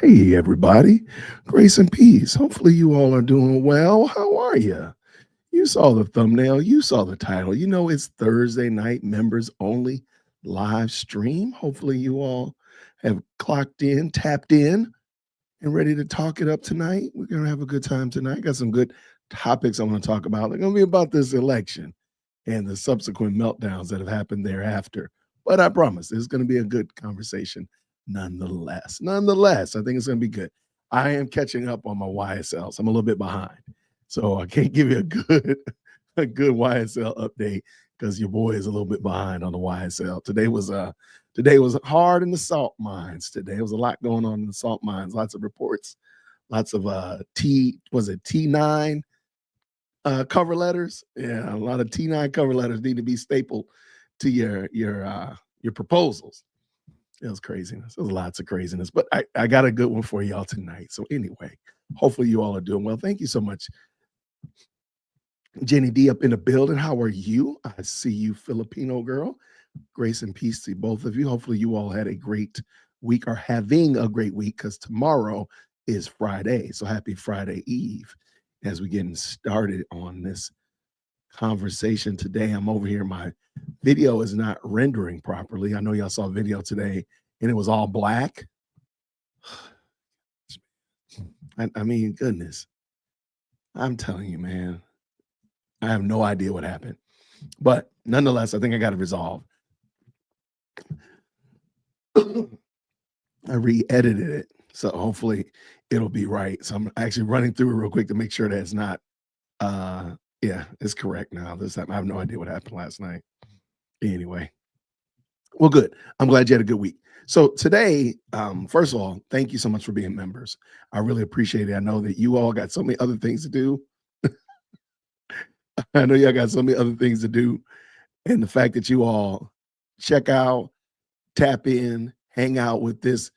Hey, everybody. Grace and peace. Hopefully, you all are doing well. How are you? You saw the thumbnail, you saw the title. You know, it's Thursday night members only live stream. Hopefully, you all have clocked in, tapped in, and ready to talk it up tonight. We're going to have a good time tonight. Got some good topics I want to talk about. They're going to be about this election and the subsequent meltdowns that have happened thereafter. But I promise it's going to be a good conversation nonetheless. Nonetheless, I think it's going to be good. I am catching up on my YSLs. I'm a little bit behind. So I can't give you a good YSL update because your boy is a little bit behind on the YSL. Today was hard in the salt mines. Today was a lot going on in the salt mines. Lots of reports, lots of T9 cover letters. Yeah, a lot of T9 cover letters need to be stapled to your proposals. It was craziness. There was lots of craziness, but I got a good one for y'all tonight. So anyway, hopefully you all are doing well. Thank you so much, Jenny D up in the building. How are you? I see you, Filipino girl. Grace and peace to both of you. Hopefully you all had a great week, or having a great week, because tomorrow is Friday. So happy Friday Eve as we getting started on this conversation today. I'm over here. My video is not rendering properly. I know y'all saw a video today and it was all black. I mean, goodness. I'm telling you, man, I have no idea what happened. But nonetheless, I think I got it resolved. I re-edited it, so hopefully it'll be right. So I'm actually running through it real quick to make sure that it's not yeah, it's correct now. This time I have no idea what happened last night. Anyway, well, good. I'm glad you had a good week. So today, first of all, thank you so much for being members. I really appreciate it. I know that you all got so many other things to do. I know y'all got so many other things to do. And the fact that you all check out, tap in, hang out with this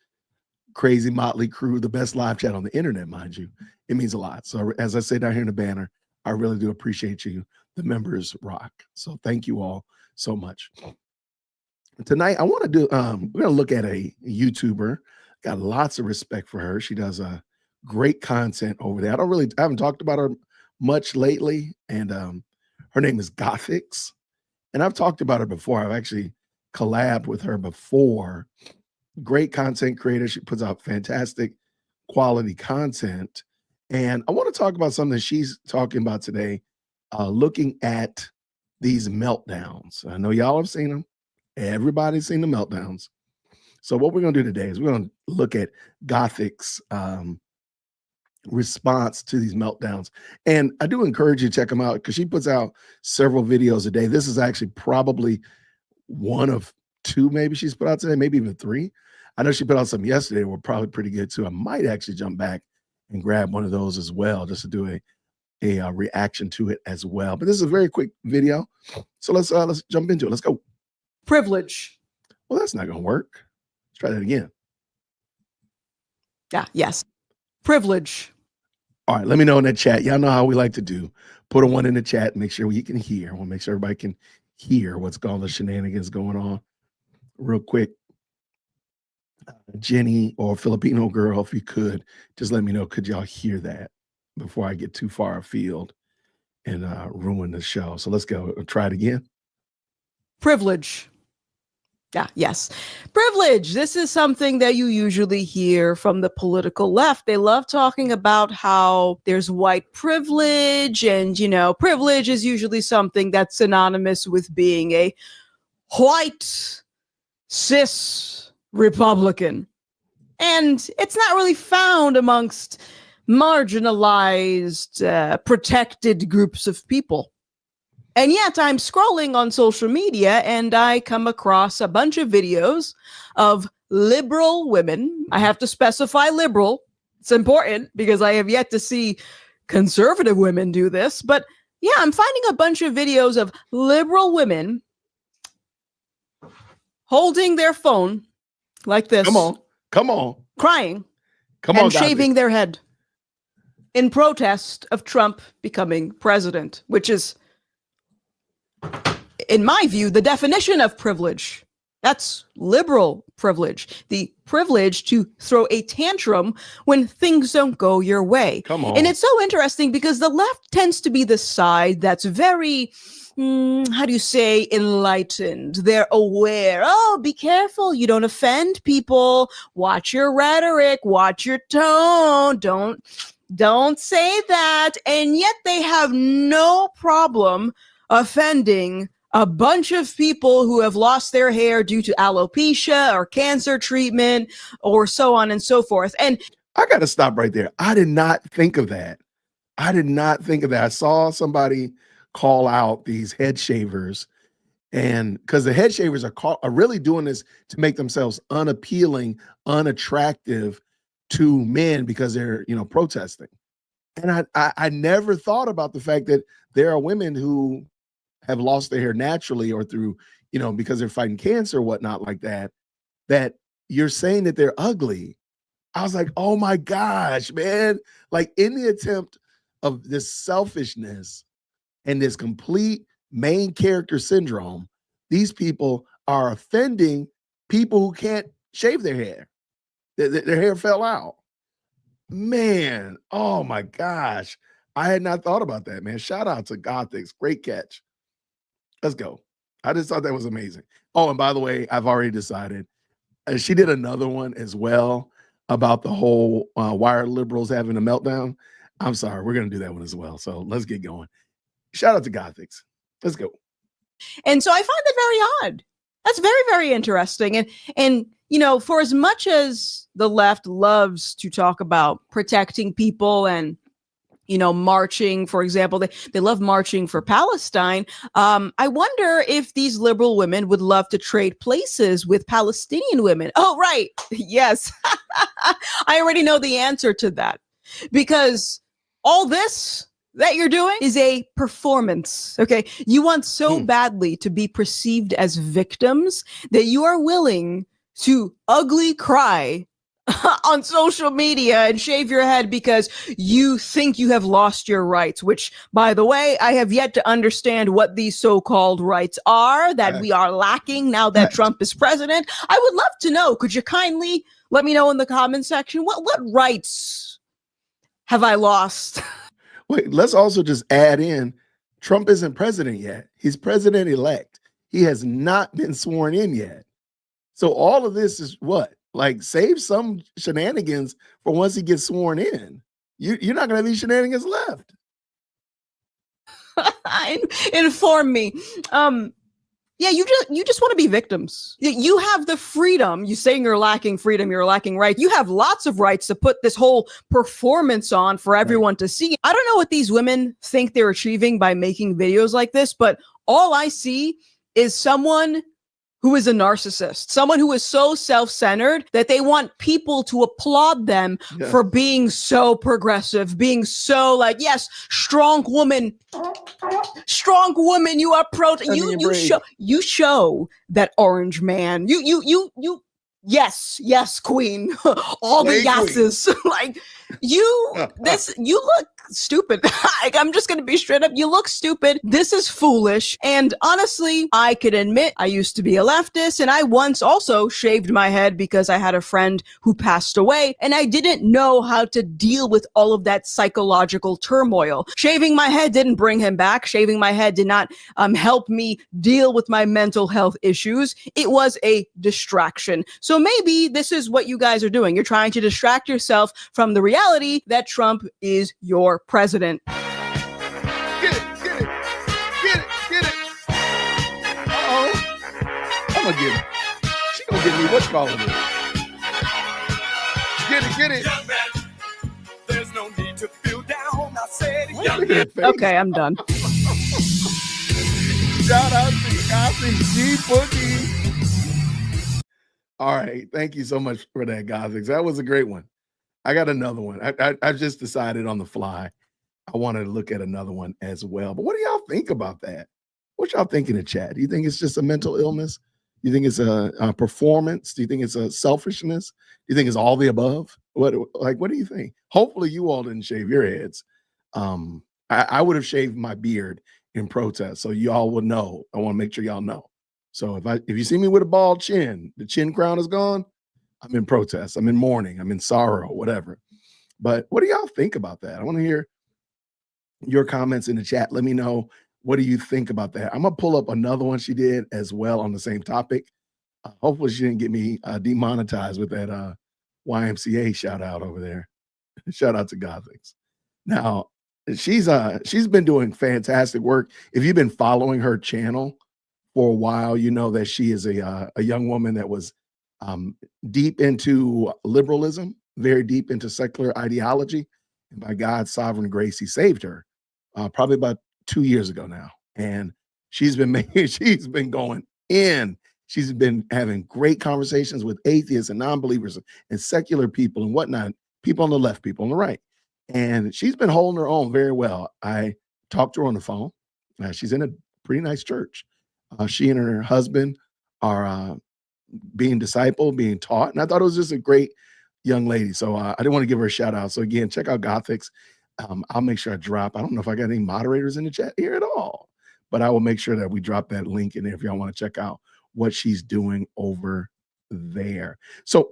crazy motley crew, the best live chat on the internet, mind you, it means a lot. So as I say down here in the banner, I really do appreciate you. The members rock. So thank you all so much. Tonight, I want to do, we're going to look at a YouTuber. Got lots of respect for her. She does great content over there. I haven't talked about her much lately. And her name is Gothix. And I've talked about her before. I've actually collabed with her before. Great content creator. She puts out fantastic quality content. And I want to talk about something that she's talking about today, looking at these meltdowns. I know y'all have seen them. Everybody's seen the meltdowns. So what we're going to do today is we're going to look at Gothic's response to these meltdowns. And I do encourage you to check them out because she puts out several videos a day. This is actually probably one of two maybe she's put out today, maybe even three. I know she put out some yesterday were probably pretty good too. I might actually jump back and grab one of those as well, just to do a reaction to it as well. But this is a very quick video. So let's jump into it. Let's go. Privilege. Well, that's not going to work. Let's try that again. Yeah, yes. Privilege. All right, let me know in the chat. Y'all know how we like to do. Put a one in the chat. Make sure you can hear. We'll make sure everybody can hear what's going on, the shenanigans going on. Real quick, Jenny or Filipino girl, if you could, just let me know. Could y'all hear that before I get too far afield and ruin the show? So let's go. Try it again. Privilege. Yeah, yes. Privilege. This is something that you usually hear from the political left. They love talking about how there's white privilege, and, you know, privilege is usually something that's synonymous with being a white, cis Republican. And it's not really found amongst marginalized, protected groups of people. And yet I'm scrolling on social media and I come across a bunch of videos of liberal women. I have to specify liberal. It's important because I have yet to see conservative women do this. But yeah, I'm finding a bunch of videos of liberal women holding their phone like this. Come on. Crying. Come on, and shaving their head in protest of Trump becoming president, which is, in my view, the definition of privilege. That's liberal privilege, the privilege to throw a tantrum when things don't go your way. Come And on. it's so interesting because the left tends to be the side that's very, how do you say, enlightened. They're aware. Oh, be careful. You don't offend people. Watch your rhetoric. Watch your tone. Don't say that. And yet they have no problem offending a bunch of people who have lost their hair due to alopecia or cancer treatment or so on and so forth. And I got to stop right there. I did not think of that. I did not think of that. I saw somebody call out these head shavers, and because the head shavers are really doing this to make themselves unappealing, unattractive to men because they're protesting. And I never thought about the fact that there are women who have lost their hair naturally or through because they're fighting cancer or whatnot like that. That you're saying that they're ugly. I was like, oh my gosh, man. Like in the attempt of this selfishness and this complete main character syndrome, these people are offending people who can't shave their hair. Their hair fell out. Man, oh my gosh. I had not thought about that, man. Shout out to Gothics. Great catch. Let's go. I just thought that was amazing. Oh, and by the way, I've already decided. She did another one as well about the whole why are liberals having a meltdown. I'm sorry, we're going to do that one as well. So let's get going. Shout out to Gothics. Let's go. And so I find that very odd. That's very, very interesting. And for as much as the left loves to talk about protecting people and marching, for example, they love marching for Palestine. I wonder if these liberal women would love to trade places with Palestinian women. Oh, right. Yes. I already know the answer to that because all this that you're doing is a performance. Okay. You want so badly to be perceived as victims that you are willing to ugly cry on social media and shave your head because you think you have lost your rights, which, by the way, I have yet to understand what these so-called rights are that we are lacking now that Trump is president. I would love to know. Could you kindly let me know in the comment section what rights have I lost? Wait, let's also just add in Trump isn't president yet. He's president-elect. He has not been sworn in yet. So all of this is what? Like save some shenanigans for once he gets sworn in. You're not going to have any shenanigans left. Inform me. Yeah, you just want to be victims. You have the freedom. You saying you're lacking freedom, you're lacking right. You have lots of rights to put this whole performance on for everyone to see. I don't know what these women think they're achieving by making videos like this, but all I see is someone who is a narcissist, someone who is so self-centered that they want people to applaud them for being so progressive, being so like, yes, strong woman, you are pro. You show that orange man. Yes, queen. All the yeses. Like you look stupid. I'm just gonna be straight up. You look stupid. This is foolish. And honestly, I could admit I used to be a leftist and I once also shaved my head because I had a friend who passed away and I didn't know how to deal with all of that psychological turmoil. Shaving my head didn't bring him back. Shaving my head did not help me deal with my mental health issues. It was a distraction. So maybe this is what you guys are doing. You're trying to distract yourself from the reality that Trump is your president. Get it. Uh-oh. I'm gonna get it. She gonna get me. What you calling it? Get it. Young man, there's no need to feel down. I said, young man. Okay, I'm done. Shout out to Gothic G Boogie. All right, thank you so much for that, Gothics. That was a great one. I got another one. I just decided on the fly. I wanted to look at another one as well. But what do y'all think about that? What y'all think in the chat? Do you think it's just a mental illness? Do you think it's a performance? Do you think it's a selfishness? Do you think it's all the above? What do you think? Hopefully you all didn't shave your heads. I would have shaved my beard in protest, so y'all would know. I want to make sure y'all know. So if you see me with a bald chin, the chin crown is gone, I'm in protest, I'm in mourning, I'm in sorrow, whatever. But what do y'all think about that? I want to hear your comments in the chat. Let me know, what do you think about that? I'm gonna pull up another one she did as well on the same topic. Hopefully she didn't get me demonetized with that YMCA shout out over there. Shout out to Gothics. Now she's been doing fantastic work. If you've been following her channel for a while, you know that she is a young woman that was deep into liberalism, very deep into secular ideology, and by God's sovereign grace, He saved her. Probably about 2 years ago now, and she's been making, she's been going in. She's been having great conversations with atheists and non-believers and secular people and whatnot, people on the left, people on the right. And she's been holding her own very well. I talked to her on the phone. She's in a pretty nice church. She and her husband are being discipled, being taught. And I thought it was just a great young lady. So I didn't want to give her a shout out. So again, check out Gothics. I'll make sure I drop. I don't know if I got any moderators in the chat here at all, but I will make sure that we drop that link in there if y'all want to check out what she's doing over there. So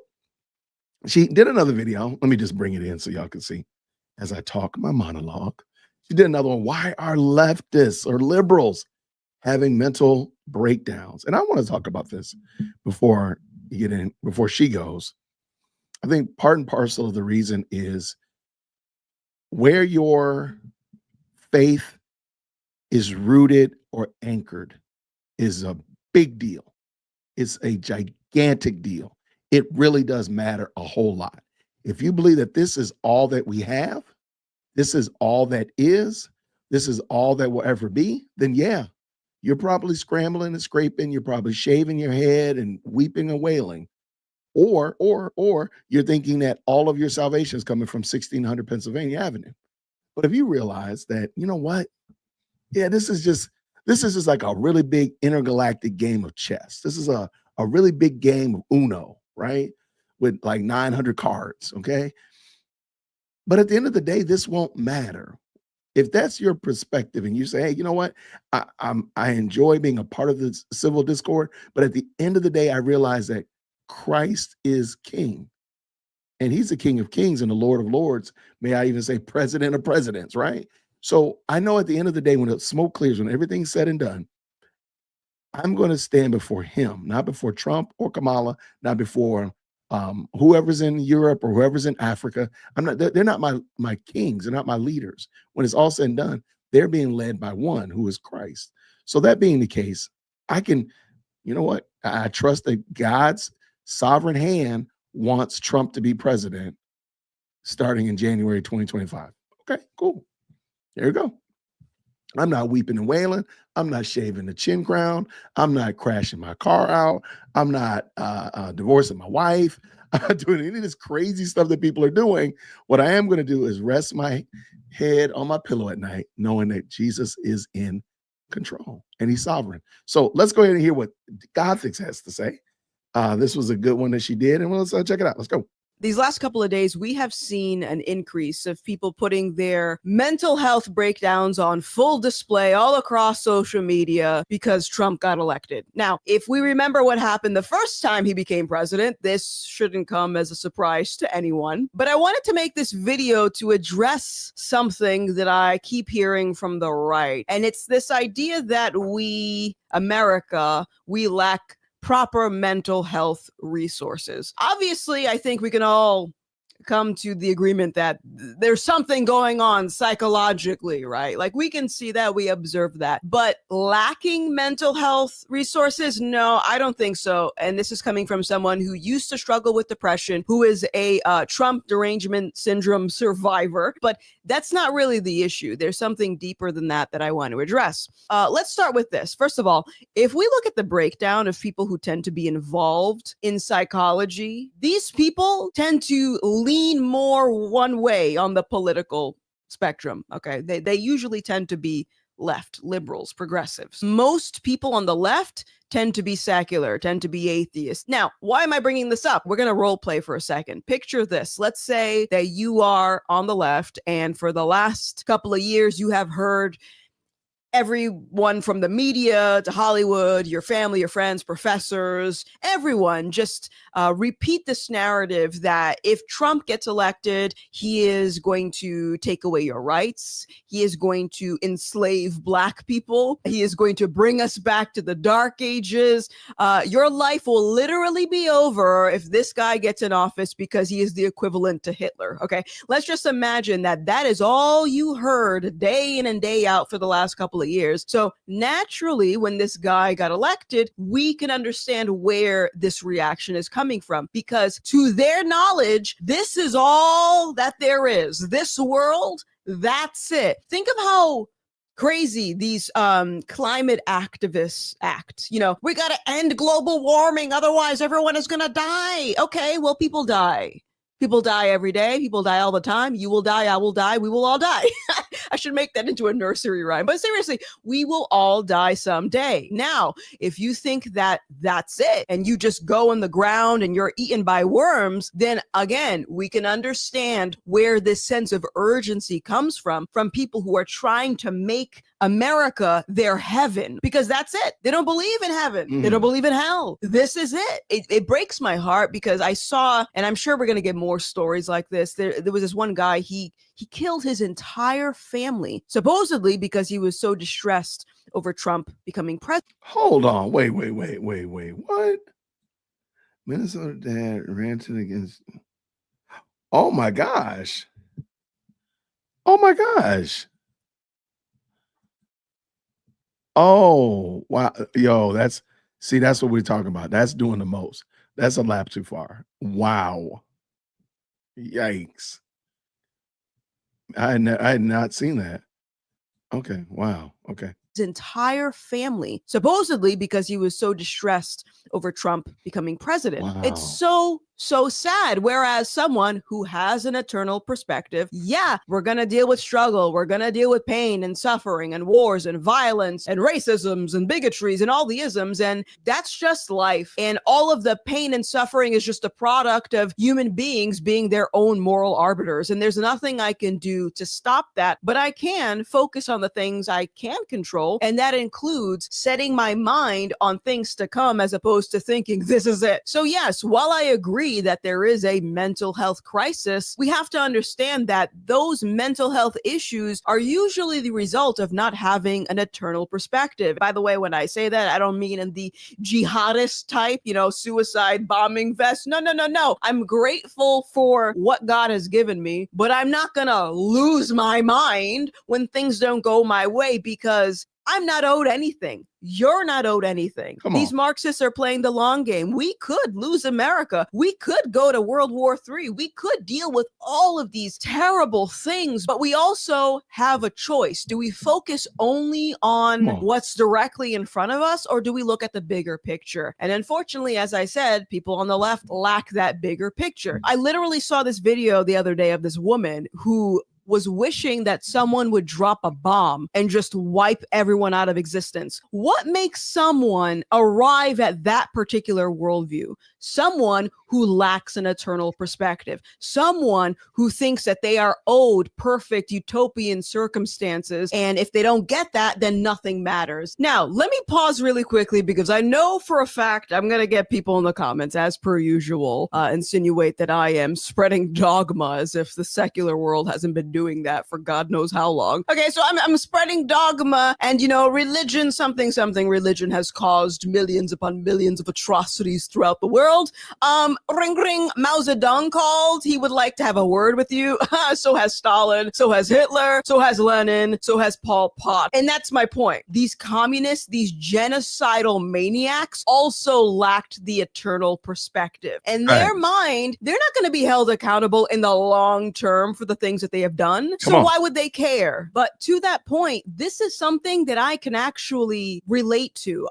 she did another video. Let me just bring it in so y'all can see as I talk my monologue. She did another one. Why are leftists or liberals having mental breakdowns? And I want to talk about this before you get in, before she goes. I think part and parcel of the reason is where your faith is rooted or anchored is a big deal. It's a gigantic deal. It really does matter a whole lot. If you believe that this is all that we have, this is all that is, this is all that will ever be, then yeah, you're probably scrambling and scraping, you're probably shaving your head and weeping and wailing. Or you're thinking that all of your salvation is coming from 1600 Pennsylvania Avenue. But if you realize that, you know what? Yeah, this is just like a really big intergalactic game of chess. This is a really big game of Uno, right? With like 900 cards, okay? But at the end of the day, this won't matter. If that's your perspective and you say, hey, you know what? I enjoy being a part of this civil discord, but at the end of the day, I realize that Christ is king. And he's the King of Kings and the Lord of Lords. May I even say president of presidents, right? So I know at the end of the day, when the smoke clears, when everything's said and done, I'm going to stand before him, not before Trump or Kamala, not before whoever's in Europe or whoever's in Africa. They're not my kings. They're not my leaders. When it's all said and done, they're being led by one who is Christ. So that being the case, I can, you know what? I trust that God's sovereign hand wants Trump to be president starting in January 2025. Okay, cool. There you go. I'm not weeping and wailing. I'm not shaving the chin crown. I'm not crashing my car out. I'm not divorcing my wife. I'm not doing any of this crazy stuff that people are doing. What I am going to do is rest my head on my pillow at night, knowing that Jesus is in control and he's sovereign. So let's go ahead and hear what Gothics has to say. This was a good one that she did, and let's check it out. Let's go. These last couple of days, we have seen an increase of people putting their mental health breakdowns on full display all across social media because Trump got elected. Now, if we remember what happened the first time he became president, this shouldn't come as a surprise to anyone. But I wanted to make this video to address something that I keep hearing from the right. And it's this idea that we, America, we lack proper mental health resources. Obviously, I think we can all come to the agreement that there's something going on psychologically, right? Like we can see that, we observe that. But lacking mental health resources? No, I don't think so. And this is coming from someone who used to struggle with depression, who is a Trump derangement syndrome survivor. But that's not really the issue. There's something deeper than that I want to address. Let's start with this. First of all, if we look at the breakdown of people who tend to be involved in psychology, these people tend to lean more one way on the political spectrum. Okay. They usually tend to be left, liberals, progressives. Most people on the left tend to be secular, tend to be atheists. Now, why am I bringing this up? We're going to role play for a second. Picture this. Let's say that you are on the left, and for the last couple of years, you have heard everyone from the media to Hollywood, your family, your friends, professors, everyone just repeat this narrative that if Trump gets elected, he is going to take away your rights. He is going to enslave Black people. He is going to bring us back to the dark ages. Your life will literally be over if this guy gets in office because he is the equivalent to Hitler. Okay. Let's just imagine that that is all you heard day in and day out for the last couple of years. So naturally, when this guy got elected, we can understand where this reaction is coming from, because to their knowledge, this is all that there is. This world, that's it. Think of how crazy these climate activists act. You know, we got to end global warming, otherwise everyone is going to die. Okay, well, people die. People die every day. People die all the time. You will die. I will die. We will all die. I should make that into a nursery rhyme. But seriously, we will all die someday. Now, if you think that that's it and you just go on the ground and you're eaten by worms, then again, we can understand where this sense of urgency comes from people who are trying to make America their heaven, because that's it. They don't believe in heaven. They don't believe in hell. This is it. It breaks my heart because I saw, and I'm sure we're going to get more stories like this. There was this one guy, he killed his entire family, supposedly because he was so distressed over Trump becoming president. Hold on. Wait. What? Minnesota dad ranted against. Oh my gosh. Oh, wow. Yo, that's what we're talking about. That's doing the most. That's a lap too far. Wow. Yikes. I had not seen that. Okay. Wow. Okay. His entire family, supposedly because he was so distressed over Trump becoming president. Wow. It's so sad. Whereas someone who has an eternal perspective, yeah, we're going to deal with struggle. We're going to deal with pain and suffering and wars and violence and racisms and bigotries and all the isms. And that's just life. And all of the pain and suffering is just a product of human beings being their own moral arbiters. And there's nothing I can do to stop that, but I can focus on the things I can control. And that includes setting my mind on things to come as opposed to thinking this is it. So yes, while I agree that there is a mental health crisis, we have to understand that those mental health issues are usually the result of not having an eternal perspective. By the way, when I say that, I don't mean in the jihadist type, suicide bombing vest. No. I'm grateful for what God has given me, but I'm not gonna lose my mind when things don't go my way, because I'm not owed anything. You're not owed anything. These Marxists are playing the long game. We could lose America. We could go to World War III. We could deal with all of these terrible things, but we also have a choice. Do we focus only on what's directly in front of us, or do we look at the bigger picture? And unfortunately, as I said, people on the left lack that bigger picture. I literally saw this video the other day of this woman who was wishing that someone would drop a bomb and just wipe everyone out of existence. What makes someone arrive at that particular worldview? Someone who lacks an eternal perspective. Someone who thinks that they are owed perfect utopian circumstances, and if they don't get that, then nothing matters. Now, let me pause really quickly, because I know for a fact I'm going to get people in the comments, as per usual, insinuate that I am spreading dogma as if the secular world hasn't been doing that for God knows how long. Okay, so I'm spreading dogma, and religion, something religion has caused millions upon millions of atrocities throughout the world. Ring ring, Mao Zedong called. He would like to have a word with you. So has Stalin, so has Hitler, so has Lenin, so has Pol Pot. And that's my point. These communists, these genocidal maniacs also lacked the eternal perspective. And their mind, they're not going to be held accountable in the long term for the things that they have done. So why would they care? But to that point, this is something that I can actually relate to.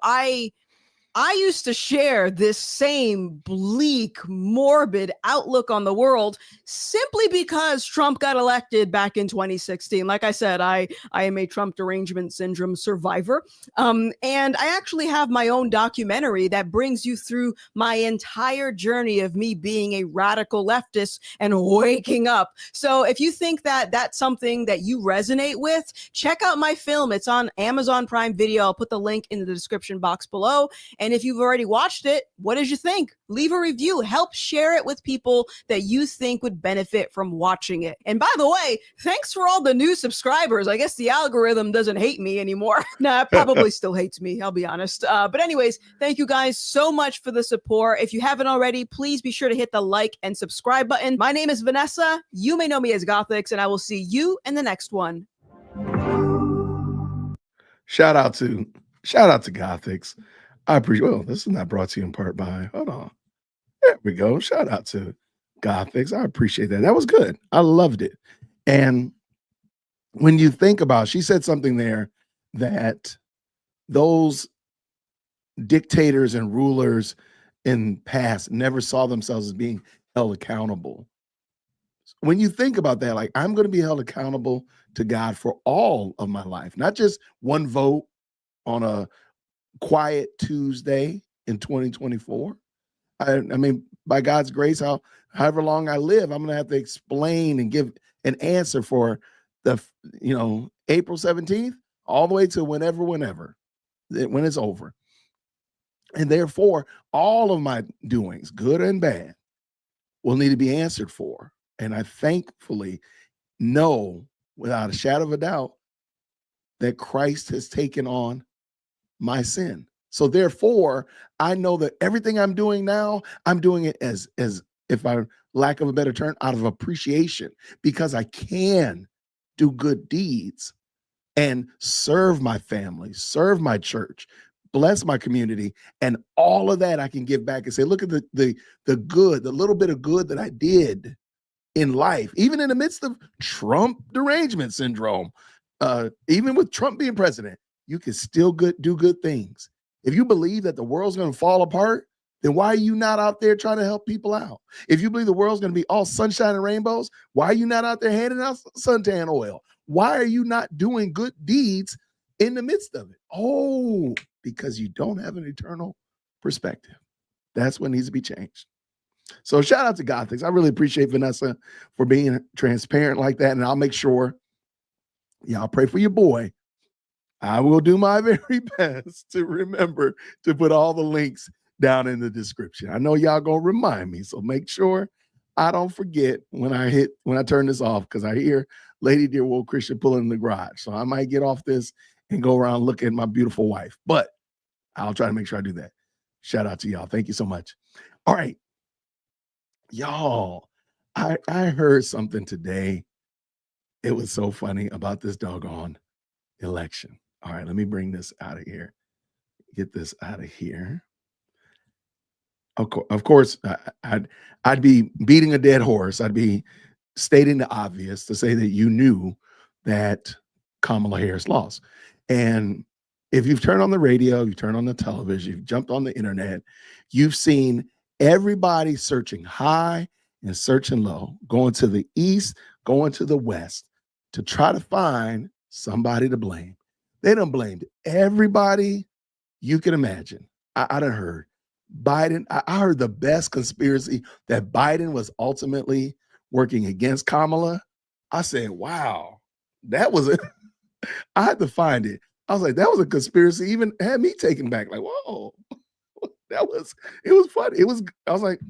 I used to share this same bleak, morbid outlook on the world simply because Trump got elected back in 2016. Like I said, I am a Trump derangement syndrome survivor. And I actually have my own documentary that brings you through my entire journey of me being a radical leftist and waking up. So if you think that that's something that you resonate with, check out my film. It's on Amazon Prime Video. I'll put the link in the description box below. And if you've already watched it, what did you think? Leave a review. Help share it with people that you think would benefit from watching it. And by the way, thanks for all the new subscribers. I guess the algorithm doesn't hate me anymore. Nah, it probably still hates me, I'll be honest. But anyways, thank you guys so much for the support. If you haven't already, please be sure to hit the like and subscribe button. My name is Vanessa. You may know me as Gothics, and I will see you in the next one. Shout out to Gothics. I appreciate. Well, this is not brought to you in part by. Hold on. There we go. Shout out to Gothics. I appreciate that. That was good. I loved it. And when you think about, she said something there that those dictators and rulers in past never saw themselves as being held accountable. When you think about that, like, I'm going to be held accountable to God for all of my life, not just one vote on a quiet Tuesday in 2024. I mean, by God's grace, however long I live, I'm going to have to explain and give an answer for the, April 17th, all the way to whenever, when it's over. And therefore, all of my doings, good and bad, will need to be answered for. And I thankfully know without a shadow of a doubt that Christ has taken on my sin. So therefore, I know that everything I'm doing now, I'm doing it as if I lack of a better term, out of appreciation, because I can do good deeds and serve my family, serve my church, bless my community, and all of that I can give back and say, look at the good, the little bit of good that I did in life, even in the midst of Trump derangement syndrome, even with Trump being president, you can still do good things. If you believe that the world's going to fall apart, then why are you not out there trying to help people out? If you believe the world's going to be all sunshine and rainbows, why are you not out there handing out suntan oil? Why are you not doing good deeds in the midst of it? Oh, because you don't have an eternal perspective. That's what needs to be changed. So shout out to Gothics. I really appreciate Vanessa for being transparent like that. And I'll make sure y'all pray for your boy. I will do my very best to remember to put all the links down in the description. I know y'all gonna remind me, so make sure I don't forget when I turn this off, because I hear Lady Dearwood Christian pulling in the garage. So I might get off this and go around looking at my beautiful wife, but I'll try to make sure I do that. Shout out to y'all. Thank you so much. All right. Y'all, I heard something today. It was so funny about this doggone election. All right, let me bring this out of here. Get this out of here. Of course, I'd be beating a dead horse. I'd be stating the obvious to say that you knew that Kamala Harris lost. And if you've turned on the radio, you've turned on the television, you've jumped on the internet, you've seen everybody searching high and searching low, going to the east, going to the west to try to find somebody to blame. They done blamed everybody you can imagine. I done heard Biden. I heard the best conspiracy that Biden was ultimately working against Kamala. I said, wow, that was it. I had to find it. I was like, that was a conspiracy. Even had me taken back. Like, whoa, it was funny. I was like,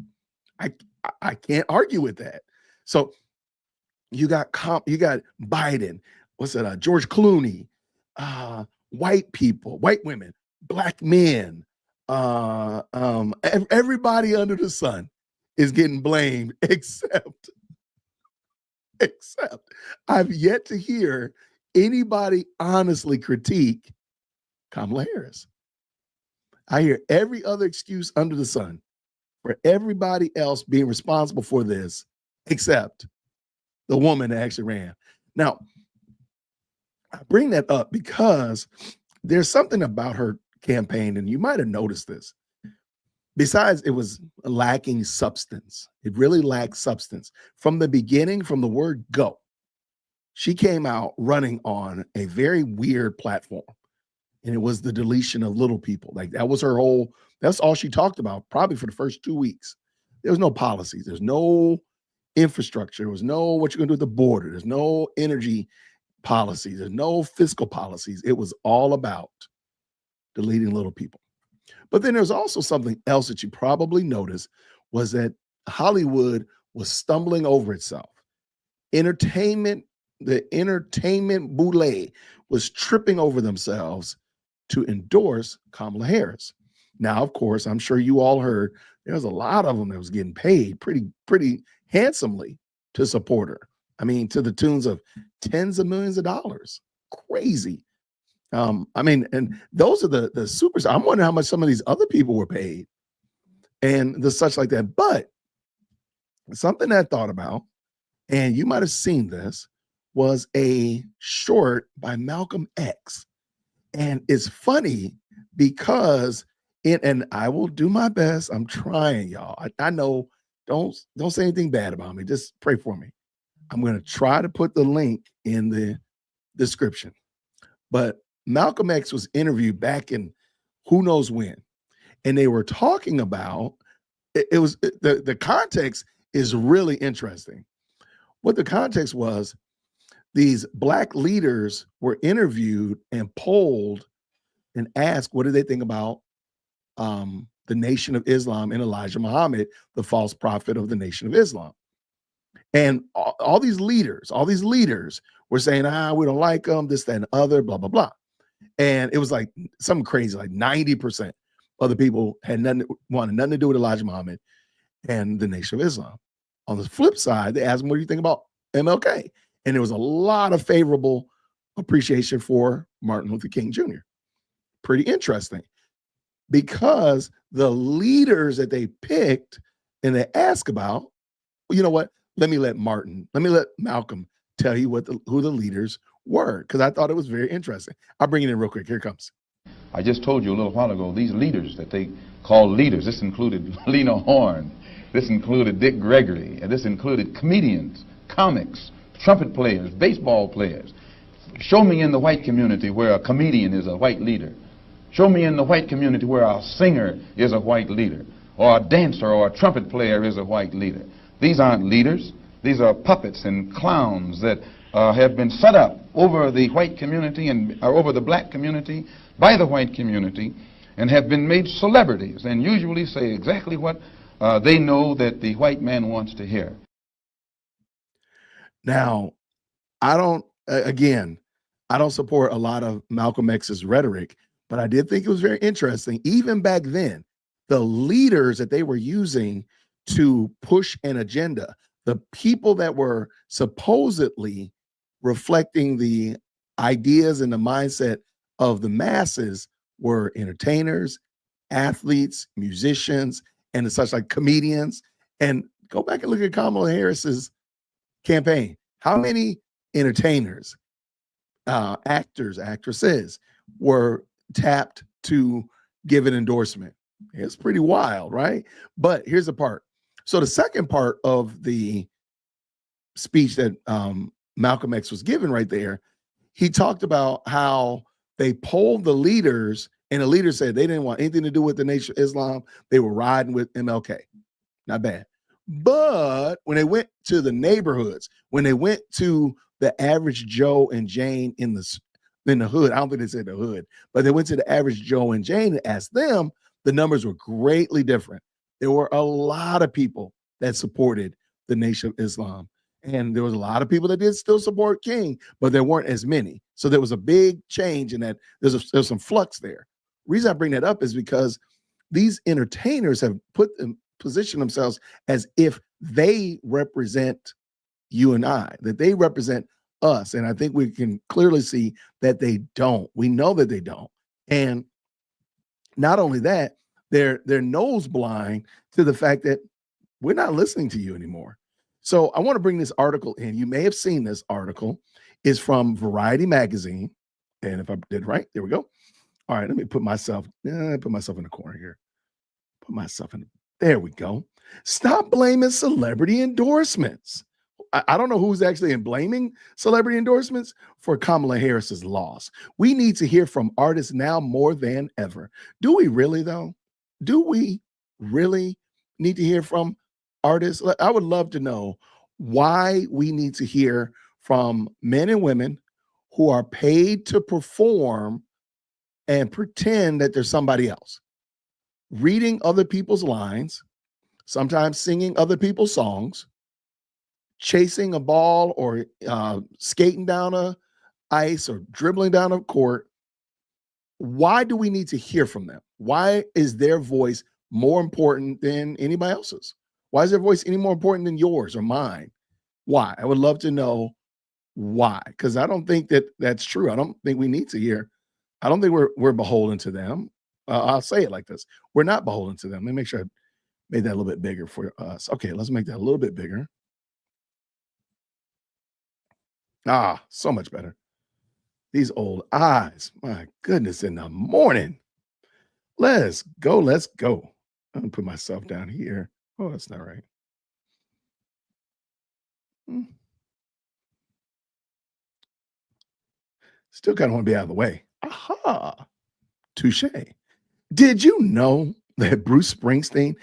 I can't argue with that. So you got Biden, what's it? George Clooney, white people, white women, black men, everybody under the sun is getting blamed except I've yet to hear anybody honestly critique Kamala Harris. I hear every other excuse under the sun for everybody else being responsible for this except the woman that actually ran. Now, I bring that up because there's something about her campaign, and you might have noticed this. Besides, it was lacking substance. It really lacked substance. From the beginning, from the word go, she came out running on a very weird platform. And it was the deletion of little people. Like that was her whole, that's all she talked about, probably for the first 2 weeks. There was no policies. There's no infrastructure. There was no what you're going to do at the border. There's no energy policies. There's no fiscal policies. It was all about deleting little people. But then there's also something else that you probably noticed was that Hollywood was stumbling over itself. Entertainment, the entertainment boule was tripping over themselves to endorse Kamala Harris. Now, of course, I'm sure you all heard there's a lot of them that was getting paid pretty handsomely to support her. I mean, to the tunes of tens of millions of dollars. Crazy. I mean, and those are the superstars. I'm wondering how much some of these other people were paid and the such like that. But something that I thought about, and you might have seen this, was a short by Malcolm X. And it's funny because and I will do my best. I'm trying, y'all. I know, don't say anything bad about me. Just pray for me. I'm going to try to put the link in the description. But Malcolm X was interviewed back in who knows when. And they were talking about the context is really interesting. What the context was, these Black leaders were interviewed and polled and asked, what do they think about the Nation of Islam and Elijah Muhammad, the false prophet of the Nation of Islam? And all these leaders were saying, we don't like them, this, that, and the other, blah, blah, blah. And it was like something crazy, like 90% of the people wanted nothing to do with Elijah Muhammad and the Nation of Islam. On the flip side, they asked them, what do you think about MLK? And there was a lot of favorable appreciation for Martin Luther King Jr. Pretty interesting, because the leaders that they picked and they asked about, well, you know what? Let me let Malcolm tell you who the leaders were, because I thought it was very interesting. I'll bring it in real quick. Here it comes. I just told you a little while ago, these leaders that they call leaders, this included Lena Horne, this included Dick Gregory, and this included comedians, comics, trumpet players, baseball players. Show me in the white community where a comedian is a white leader. Show me in the white community where a singer is a white leader, or a dancer or a trumpet player is a white leader. These aren't leaders. These are puppets and clowns that have been set up over the white community and over the black community by the white community, and have been made celebrities and usually say exactly what they know that the white man wants to hear. Now, I don't support a lot of Malcolm X's rhetoric, but I did think it was very interesting. Even back then, the leaders that they were using to push an agenda, the people that were supposedly reflecting the ideas and the mindset of the masses were entertainers, athletes, musicians, and such like comedians. And go back and look at Kamala Harris's campaign. How many entertainers, actors, actresses were tapped to give an endorsement? It's pretty wild, right? But here's the part. So the second part of the speech that Malcolm X was given right there, he talked about how they polled the leaders, and the leaders said they didn't want anything to do with the Nation of Islam. They were riding with MLK. Not bad. But when they went to the neighborhoods, when they went to the average Joe and Jane in the hood, I don't think they said the hood, but they went to the average Joe and Jane and asked them, the numbers were greatly different. There were a lot of people that supported the Nation of Islam. And there was a lot of people that did still support King, but there weren't as many. So there was a big change in that. There's some flux there. Reason I bring that up is because these entertainers have positioned themselves as if they represent you and I, that they represent us. And I think we can clearly see that they don't. We know that they don't. And not only that, they're nose blind to the fact that we're not listening to you anymore. So I want to bring this article in. You may have seen this article. It's from Variety magazine. And if I did right, there we go. All right, let me put myself in the corner here. There we go. Stop blaming celebrity endorsements. I don't know who's actually blaming celebrity endorsements for Kamala Harris's loss. We need to hear from artists now more than ever. Do we really, though? Do we really need to hear from artists? I would love to know why we need to hear from men and women who are paid to perform and pretend that there's somebody else, reading other people's lines, sometimes singing other people's songs, chasing a ball or skating down a ice or dribbling down a court. Why do we need to hear from them? Why is their voice more important than anybody else's? Why is their voice any more important than yours or mine? Why? I would love to know why, because I don't think that that's true. I don't think we need to hear. I don't think we're beholden to them. I'll say it like this. We're not beholden to them. Let me make sure I made that a little bit bigger for us. Okay, let's make that a little bit bigger. Ah, so much better. These old eyes. My goodness, in the morning. Let's go. Let's go. I'm going to put myself down here. Oh, that's not right. Still kind of want to be out of the way. Aha. Touche. Did you know that Bruce Springsteen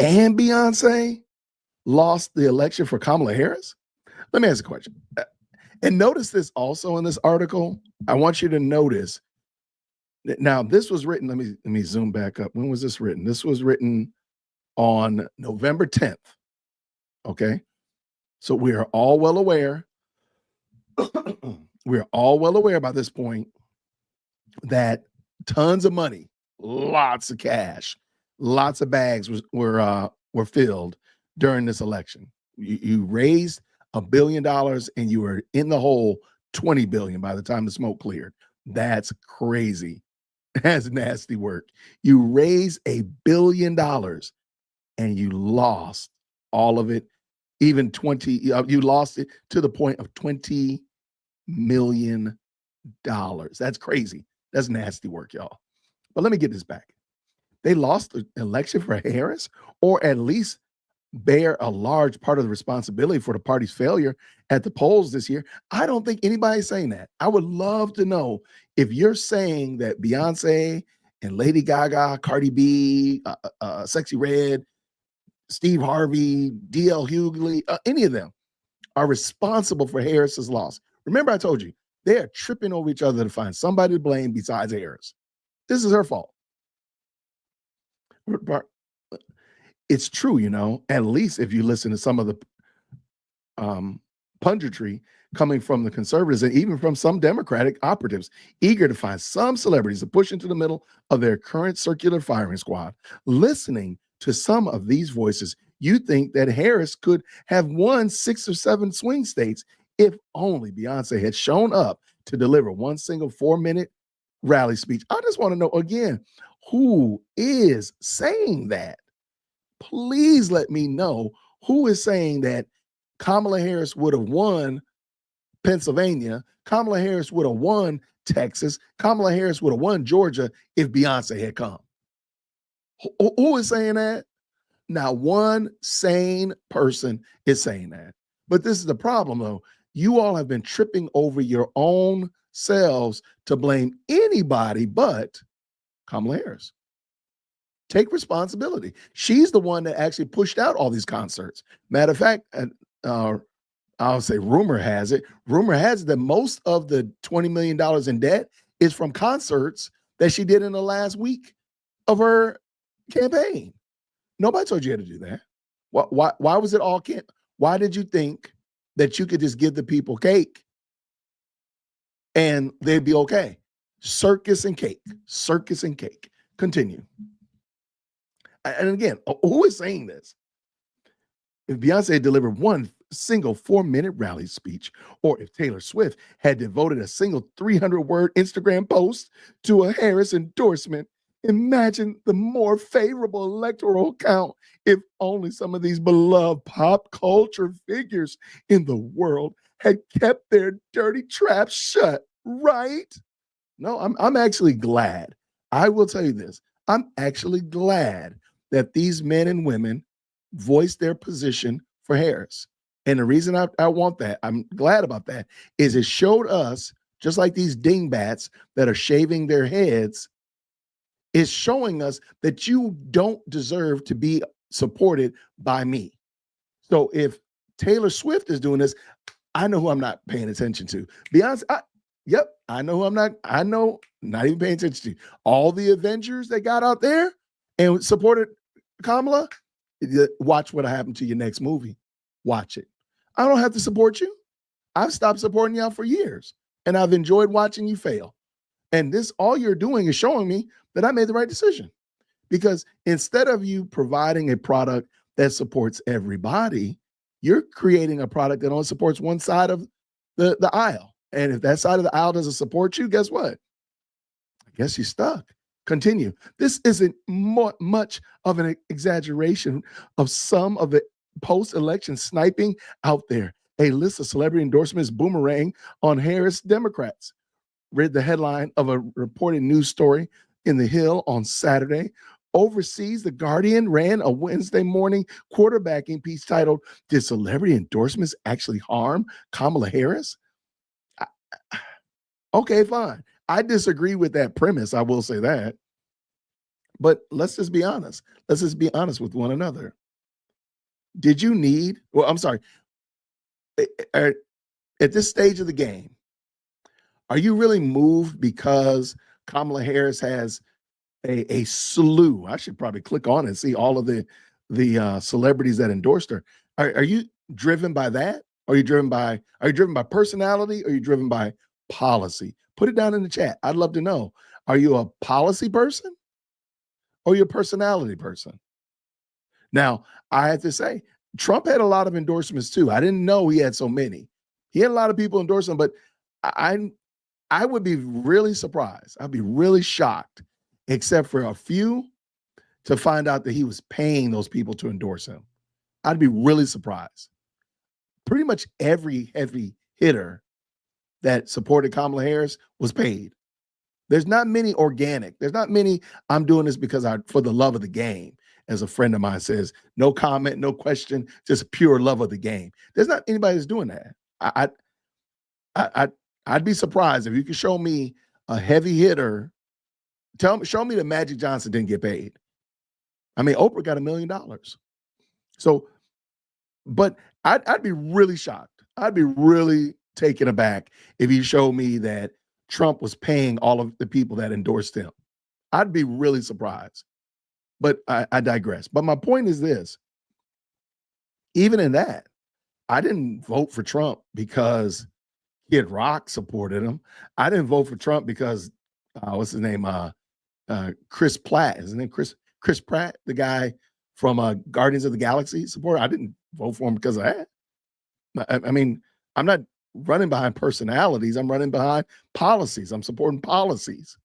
and Beyonce lost the election for Kamala Harris? Let me ask a question. And notice this also in this article. I want you to notice that now this was written. Let me zoom back up. When was this written? This was written on November 10th. Okay. So we are all well aware. We're all well aware by this point that tons of money, lots of cash, lots of bags were filled during this election. You raised $1 billion and you were in the hole 20 billion by the time the smoke cleared. That's crazy. That's nasty work. You raised $1 billion and you lost all of it. Even 20, you lost it to the point of $20 million. That's crazy. That's nasty work, y'all. But let me get this back. They lost the election for Harris, or at least bear a large part of the responsibility for the party's failure at the polls this year. I don't think anybody's saying that. I would love to know if you're saying that Beyonce and Lady Gaga, Cardi B, Sexy Red, Steve Harvey, D.L. Hughley, any of them are responsible for Harris's loss. Remember, I told you, they are tripping over each other to find somebody to blame besides Harris. This is her fault. It's true, at least if you listen to some of the punditry coming from the conservatives and even from some Democratic operatives, eager to find some celebrities to push into the middle of their current circular firing squad. Listening to some of these voices, you think that Harris could have won 6 or 7 swing states if only Beyonce had shown up to deliver one single 4-minute rally speech. I just want to know again, who is saying that? Please let me know who is saying that Kamala Harris would have won Pennsylvania, Kamala Harris would have won Texas, Kamala Harris would have won Georgia if Beyonce had come. Who is saying that? Not one sane person is saying that. But this is the problem, though. You all have been tripping over your own selves to blame anybody but Kamala Harris. Take responsibility. She's the one that actually pushed out all these concerts. Matter of fact, I'll say rumor has it that most of the $20 million in debt is from concerts that she did in the last week of her campaign. Nobody told you how to do that. Why was it all camp? Why did you think that you could just give the people cake and they'd be okay? Circus and cake. Continue. And again, who is saying this? If Beyonce delivered one single 4-minute rally speech, or if Taylor Swift had devoted a single 300-word Instagram post to a Harris endorsement, imagine the more favorable electoral count if only some of these beloved pop culture figures in the world had kept their dirty traps shut, right? No, I'm actually glad. I will tell you this. I'm actually glad that these men and women voiced their position for Harris. And the reason I want that, I'm glad about that, is it showed us, just like these dingbats that are shaving their heads, is showing us that you don't deserve to be supported by me. So if Taylor Swift is doing this, I know who I'm not paying attention to. Beyonce, yep, I know who I'm not. I know, not even paying attention to. All the Avengers that got out there and supported Kamala, watch what happened to your next movie. Watch it. I don't have to support you. I've stopped supporting y'all for years, and I've enjoyed watching you fail. And this, all you're doing is showing me that I made the right decision. Because instead of you providing a product that supports everybody, you're creating a product that only supports one side of the aisle. And if that side of the aisle doesn't support you, guess what? I guess you're stuck. Continue. This isn't much of an exaggeration of some of the post-election sniping out there. A list of celebrity endorsements boomerang on Harris Democrats. Read the headline of a reported news story in The Hill on Saturday. Overseas, The Guardian ran a Wednesday morning quarterbacking piece titled, "Did Celebrity Endorsements Actually Harm Kamala Harris?" Okay, fine. I disagree with that premise. I will say that. But let's just be honest. Let's just be honest with one another. Did you need, well, I'm sorry, at this stage of the game, are you really moved because Kamala Harris has a slew? I should probably click on and see all of the celebrities that endorsed her. Are you driven by that? Are you driven by personality? Or are you driven by policy? Put it down in the chat. I'd love to know. Are you a policy person or are you a personality person? Now, I have to say, Trump had a lot of endorsements too. I didn't know he had so many. He had a lot of people endorse him, but I would be really surprised. I'd be really shocked, except for a few, to find out that he was paying those people to endorse him. I'd be really surprised. Pretty much every heavy hitter that supported Kamala Harris was paid. There's not many organic. There's not many, I'm doing this because for the love of the game. As a friend of mine says, no comment, no question, just pure love of the game. There's not anybody that's doing that. I'd be surprised if you could show me a heavy hitter. Show me that Magic Johnson didn't get paid. I mean, Oprah got $1 million. So, but I'd be really shocked. I'd be really taken aback if you showed me that Trump was paying all of the people that endorsed him. I'd be really surprised. But I digress. But my point is this. Even in that, I didn't vote for Trump because Kid Rock supported him. I didn't vote for Trump because, what's his name? Chris Pratt. Isn't it Chris Pratt, the guy from Guardians of the Galaxy supporter? I didn't vote for him because of that. I mean, I'm not running behind personalities. I'm running behind policies. I'm supporting policies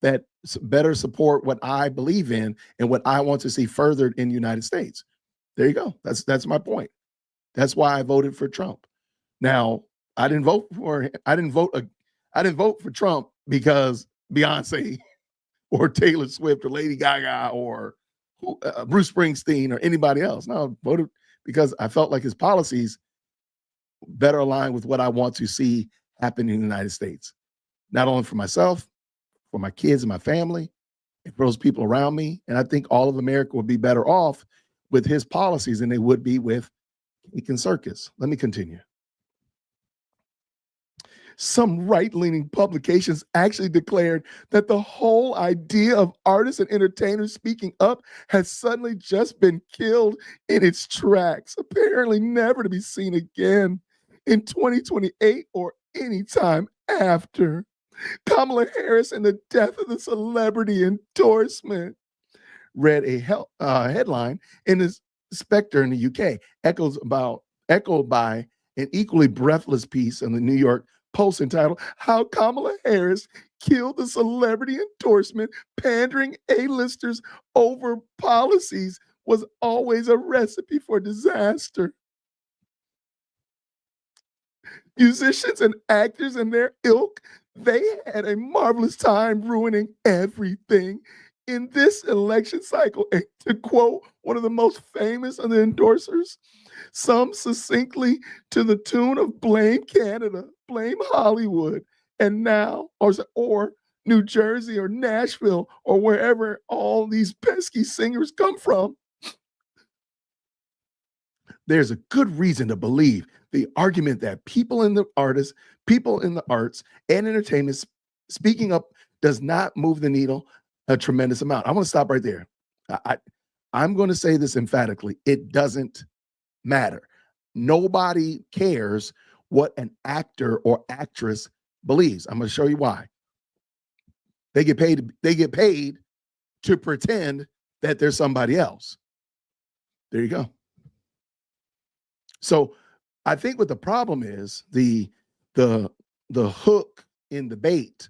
that better support what I believe in and what I want to see furthered in the United States. There you go. That's my point. That's why I voted for Trump. Now, I didn't vote for Trump because Beyonce or Taylor Swift or Lady Gaga or Bruce Springsteen or anybody else. No, I voted because I felt like his policies better align with what I want to see happen in the United States. Not only for myself, for my kids and my family, and for those people around me. And I think all of America would be better off with his policies than they would be with Cake and Circus. Let me continue. Some right-leaning publications actually declared that the whole idea of artists and entertainers speaking up has suddenly just been killed in its tracks, apparently never to be seen again in 2028 or any time after. Kamala Harris and the death of the celebrity endorsement, read a headline in the Spectre in the UK, echoed by an equally breathless piece in the New York Post entitled, "How Kamala Harris Killed the Celebrity Endorsement, Pandering A-listers Over Policies Was Always a Recipe for Disaster." Musicians and actors and their ilk They had a marvelous time ruining everything in this election cycle. And to quote one of the most famous of the endorsers, some succinctly to the tune of blame Canada, blame Hollywood, and now, or New Jersey or Nashville or wherever all these pesky singers come from. There's a good reason to believe the argument that people in the arts and entertainment speaking up does not move the needle a tremendous amount. I'm going to stop right there. I'm going to say this emphatically. It doesn't matter. Nobody cares what an actor or actress believes. I'm going to show you why. They get paid to pretend that there's somebody else. There you go. So I think what the problem is, the hook in the bait,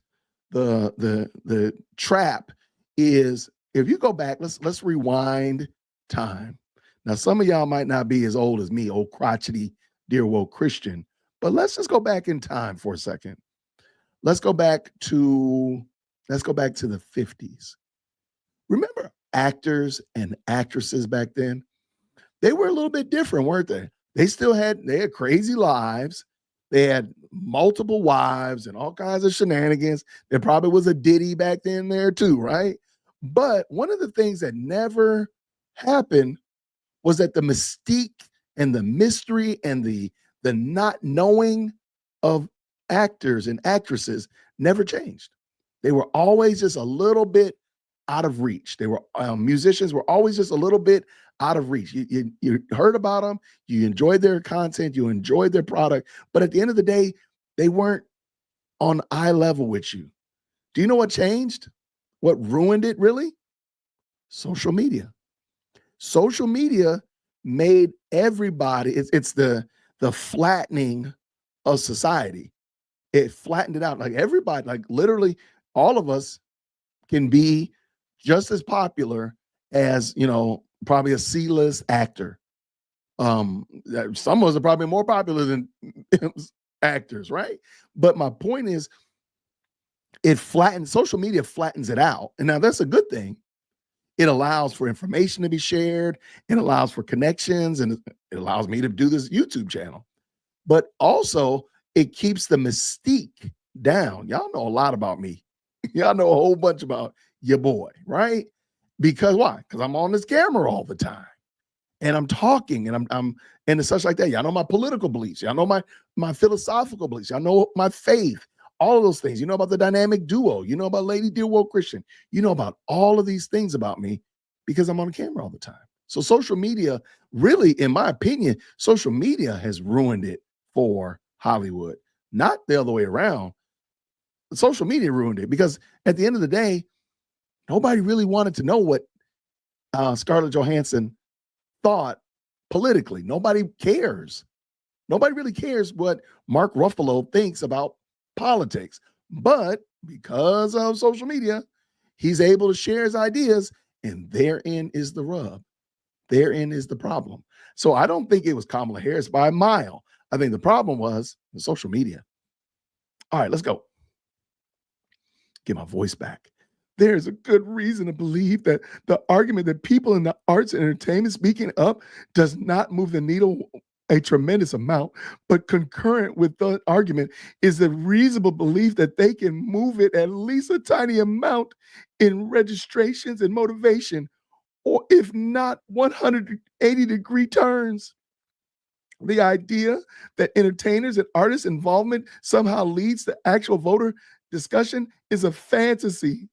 the trap is, if you go back, let's rewind time. Now, some of y'all might not be as old as me, old crotchety, dear woke Christian, but let's just go back in time for a second. Let's go back to the 50s. Remember actors and actresses back then? They were a little bit different, weren't they? They had crazy lives. They had multiple wives and all kinds of shenanigans. There probably was a Diddy back then there too, right? But one of the things that never happened was that the mystique and the mystery and the not knowing of actors and actresses never changed. They were always just a little bit out of reach. They were musicians were always just a little bit out of reach. You heard about them, you enjoyed their content, you enjoyed their product, but at the end of the day, they weren't on eye level with you. Do you know what changed? What ruined it really? Social media. Social media made everybody, it's the flattening of society. It flattened it out. Like everybody, like literally all of us can be just as popular as, probably a C-list actor. Some of us are probably more popular than actors, right? But my point is, social media flattens it out. And now that's a good thing. It allows for information to be shared. It allows for connections, and it allows me to do this YouTube channel. But also, it keeps the mystique down. Y'all know a lot about me. Y'all know a whole bunch about your boy, right? Because why? Because I'm on this camera all the time, and I'm talking, and I'm and it's such like that. Y'all know my political beliefs. Y'all know my philosophical beliefs. Y'all know my faith. All of those things. You know about the dynamic duo. You know about Lady Dear Woke Christian. You know about all of these things about me because I'm on the camera all the time. So social media, really, in my opinion, social media has ruined it for Hollywood, not the other way around. Social media ruined it because at the end of the day, nobody really wanted to know what Scarlett Johansson thought politically. Nobody cares. Nobody really cares what Mark Ruffalo thinks about politics. But because of social media, he's able to share his ideas, and therein is the rub. Therein is the problem. So I don't think it was Kamala Harris by a mile. I think the problem was the social media. All right, let's go. Get my voice back. There's a good reason to believe that the argument that people in the arts and entertainment speaking up does not move the needle a tremendous amount, but concurrent with the argument is the reasonable belief that they can move it at least a tiny amount in registrations and motivation, or if not 180-degree turns. The idea that entertainers and artists' involvement somehow leads to actual voter discussion is a fantasy.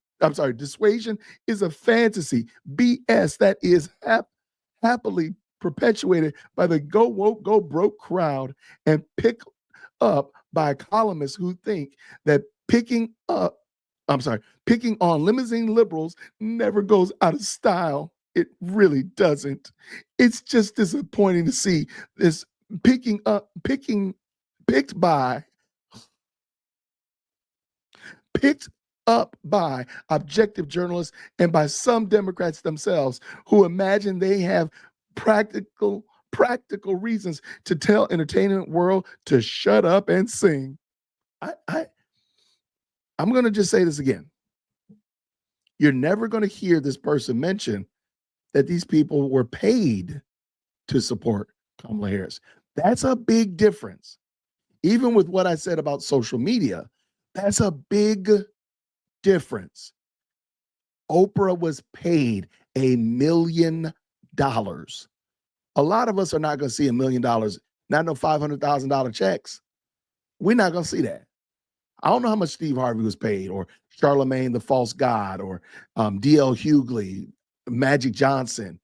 Dissuasion is a fantasy. BS that is happily perpetuated by the go woke, go broke crowd and picked up by columnists who think that picking on limousine liberals never goes out of style. It really doesn't. It's just disappointing to see this picked up by objective journalists and by some Democrats themselves who imagine they have practical reasons to tell entertainment world to shut up and sing. I'm going to just say this again. You're never going to hear this person mention that these people were paid to support Kamala Harris. That's a big difference. Even with what I said about social media, that's a big difference. Oprah was paid $1 million. A lot of us are not going to see $1 million, not no $500,000 checks. We're not going to see that. I don't know how much Steve Harvey was paid, or Charlemagne the False God, or D.L. Hughley, Magic Johnson,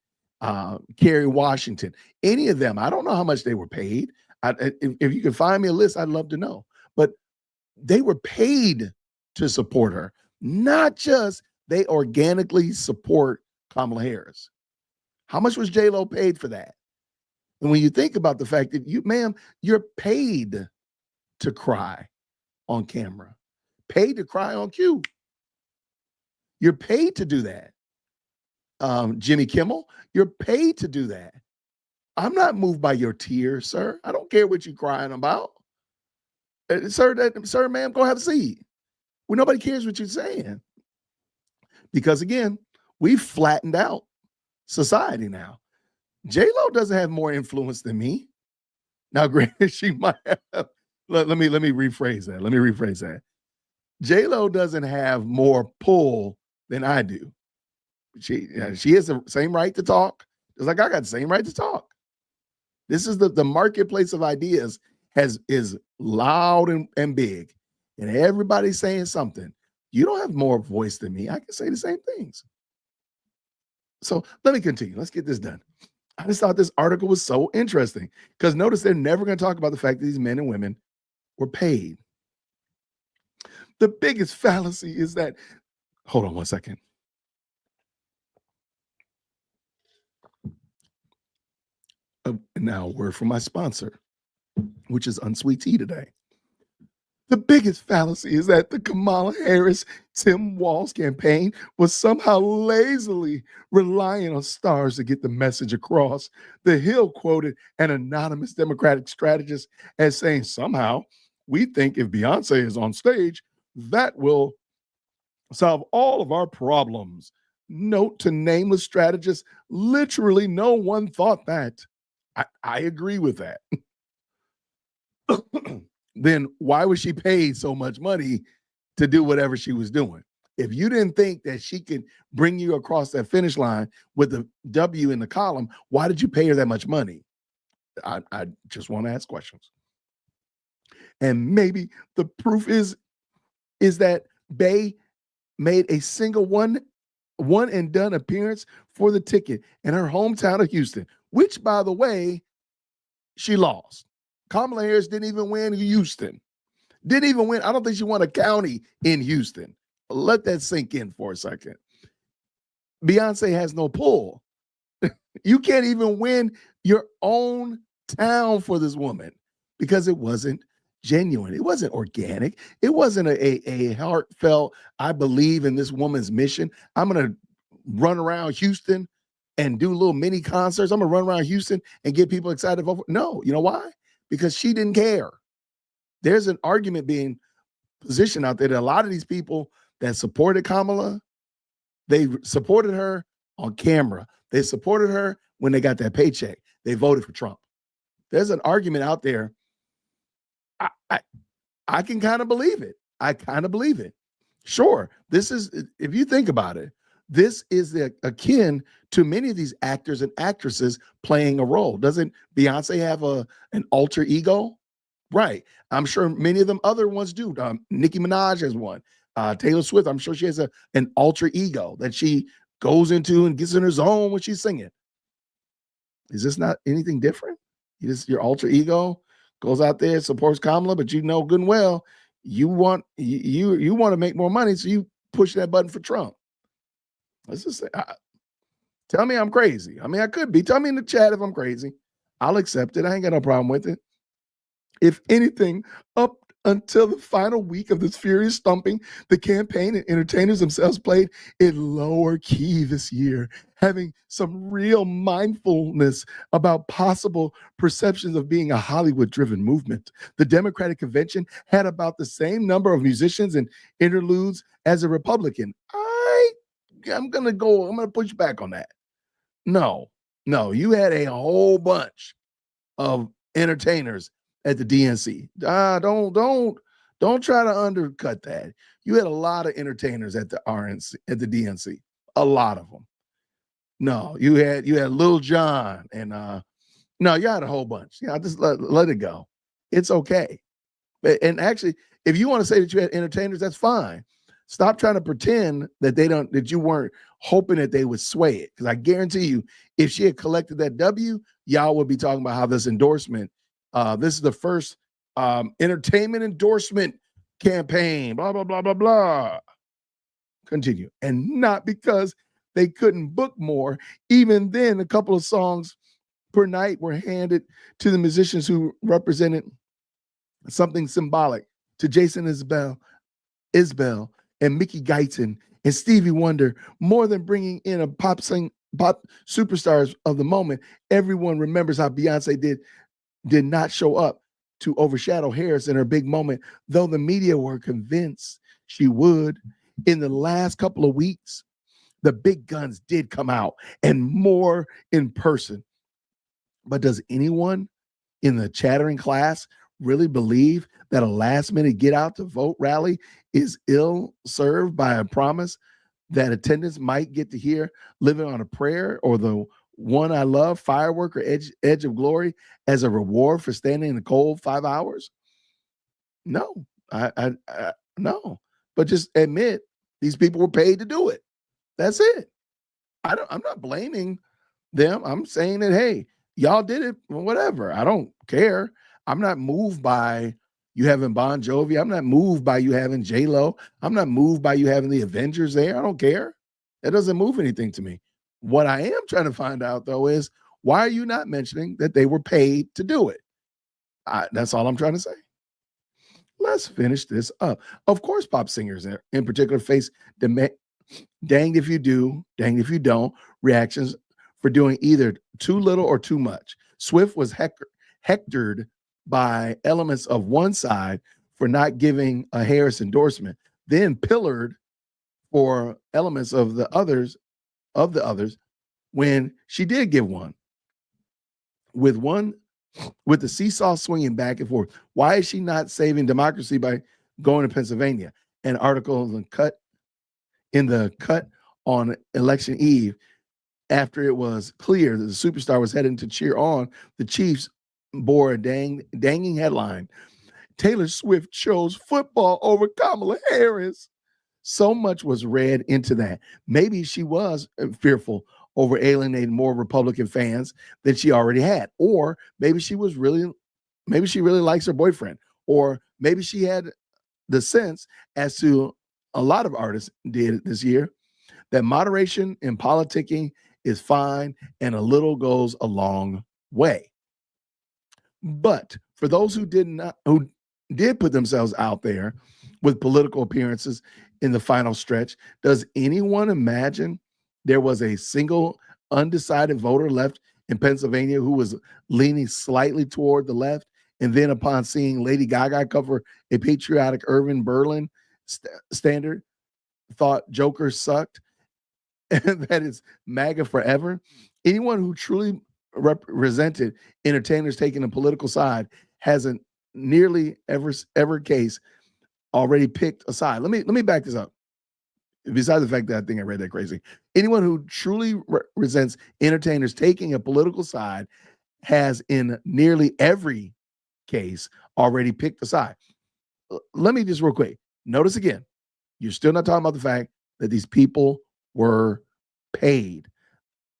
Kerry Washington, any of them. I don't know how much they were paid. If you can find me a list, I'd love to know. But they were paid to support her, not just they organically support Kamala Harris. How much was J-Lo paid for that? And when you think about the fact that you're paid to cry on camera, paid to cry on cue. You're paid to do that. Jimmy Kimmel, you're paid to do that. I'm not moved by your tears, sir. I don't care what you're crying about. Sir, ma'am, go have a seat. Well, nobody cares what you're saying. Because again, we've flattened out society now. J-Lo doesn't have more influence than me. Now, granted, she might have. Let me rephrase that. J-Lo doesn't have more pull than I do. She has the same right to talk, just like I got the same right to talk. This is the marketplace of ideas is loud and big, and everybody's saying something. You don't have more voice than me. I can say the same things. So let me continue. Let's get this done. I just thought this article was so interesting because notice they're never going to talk about the fact that these men and women were paid. The biggest fallacy is that, hold on one second. Now, a word from my sponsor, which is Unsweet Tea today. The biggest fallacy is that the Kamala Harris Tim Walz campaign was somehow lazily relying on stars to get the message across. The Hill quoted an anonymous Democratic strategist as saying, somehow, we think if Beyonce is on stage, that will solve all of our problems. Note to nameless strategists, literally no one thought that. I agree with that. Then why was she paid so much money to do whatever she was doing? If you didn't think that she could bring you across that finish line with the W in the column, why did you pay her that much money? I just want to ask questions. And maybe the proof is that Bey made a single one and done appearance for the ticket in her hometown of Houston, which, by the way, she lost. Kamala Harris didn't even win Houston. Didn't even win. I don't think she won a county in Houston. Let that sink in for a second. Beyonce has no pull. You can't even win your own town for this woman because it wasn't genuine. It wasn't organic. It wasn't a heartfelt, I believe in this woman's mission. I'm going to run around Houston and do little mini concerts. I'm going to run around Houston and get people excited to vote for. No, you know why? Because she didn't care. There's an argument being positioned out there that a lot of these people that supported Kamala, they supported her on camera. They supported her when they got that paycheck. They voted for Trump. There's an argument out there. I can kind of believe it. I kind of believe it. Sure, this is, if you think about it, this is akin to many of these actors and actresses playing a role. Doesn't Beyonce have an alter ego? Right. I'm sure many of them other ones do. Nicki Minaj has one. Taylor Swift, I'm sure she has an alter ego that she goes into and gets in her zone when she's singing. Is this not anything different? Your alter ego goes out there, supports Kamala, but you know good and well you want to make more money, so you push that button for Trump. Let's just say, tell me I'm crazy. I mean, I could be. Tell me in the chat if I'm crazy. I'll accept it. I ain't got no problem with it. If anything, up until the final week of this furious stomping. The campaign and entertainers themselves played in lower key this year, having some real mindfulness about possible perceptions of being a Hollywood-driven movement. The Democratic convention had about the same number of musicians and interludes as a Republican. I'm gonna push back on that. No, you had a whole bunch of entertainers at the DNC. Don't try to undercut that. You had a lot of entertainers at the RNC, at the DNC. A lot of them. No, you had Lil Jon and no, you had a whole bunch. Yeah, just let it go. It's okay. And actually, if you want to say that you had entertainers, that's fine. Stop trying to pretend that you weren't hoping that they would sway it. Because I guarantee you, if she had collected that W, y'all would be talking about how this endorsement, this is the first entertainment endorsement campaign, blah, blah, blah, blah, blah. Continue. And not because they couldn't book more. Even then, a couple of songs per night were handed to the musicians who represented something symbolic to Jason Isbell, and Mickey Guyton and Stevie Wonder. More than bringing in a pop superstars of the moment, everyone remembers how Beyonce did not show up to overshadow Harris in her big moment, though the media were convinced she would. In the last couple of weeks, the big guns did come out, and more in person. But does anyone in the chattering class really believe that a last-minute get out to vote rally is ill served by a promise that attendance might get to hear Living on a Prayer or the One I Love, Firework, or Edge of Glory as a reward for standing in the cold 5 hours? No, no. But just admit these people were paid to do it. That's it. I'm not blaming them. I'm saying that, hey, y'all did it, whatever. I don't care. I'm not moved by you having Bon Jovi. I'm not moved by you having J-Lo. I'm not moved by you having the Avengers there. I don't care. That doesn't move anything to me. What I am trying to find out, though, is why are you not mentioning that they were paid to do it? That's all I'm trying to say. Let's finish this up. Of course, pop singers in particular face danged if you do, danged if you don't reactions for doing either too little or too much. Swift was hectored by elements of one side for not giving a Harris endorsement, then pillared for elements of the others when she did give one. With the seesaw swinging back and forth. Why is she not saving democracy by going to Pennsylvania? An article in the cut on election eve, after it was clear that the superstar was heading to cheer on the Chiefs, bore a danging headline: Taylor Swift chose football over Kamala Harris. So much was read into that. Maybe she was fearful over alienating more Republican fans than she already had. Or maybe she really likes her boyfriend. Or maybe she had the sense, as to a lot of artists did this year, that moderation in politicking is fine and a little goes a long way. But for those who did put themselves out there with political appearances in the final stretch, does anyone imagine there was a single undecided voter left in Pennsylvania who was leaning slightly toward the left, and then upon seeing Lady Gaga cover a patriotic Irving Berlin standard, thought Joker sucked and that it's MAGA forever? Anyone who truly represented entertainers taking a political side hasn't nearly ever case already picked a side. Let me back this up. Besides the fact that I think I read that crazy, anyone who truly resents entertainers taking a political side has, in nearly every case, already picked a side. Let me just real quick. Notice again, you're still not talking about the fact that these people were paid.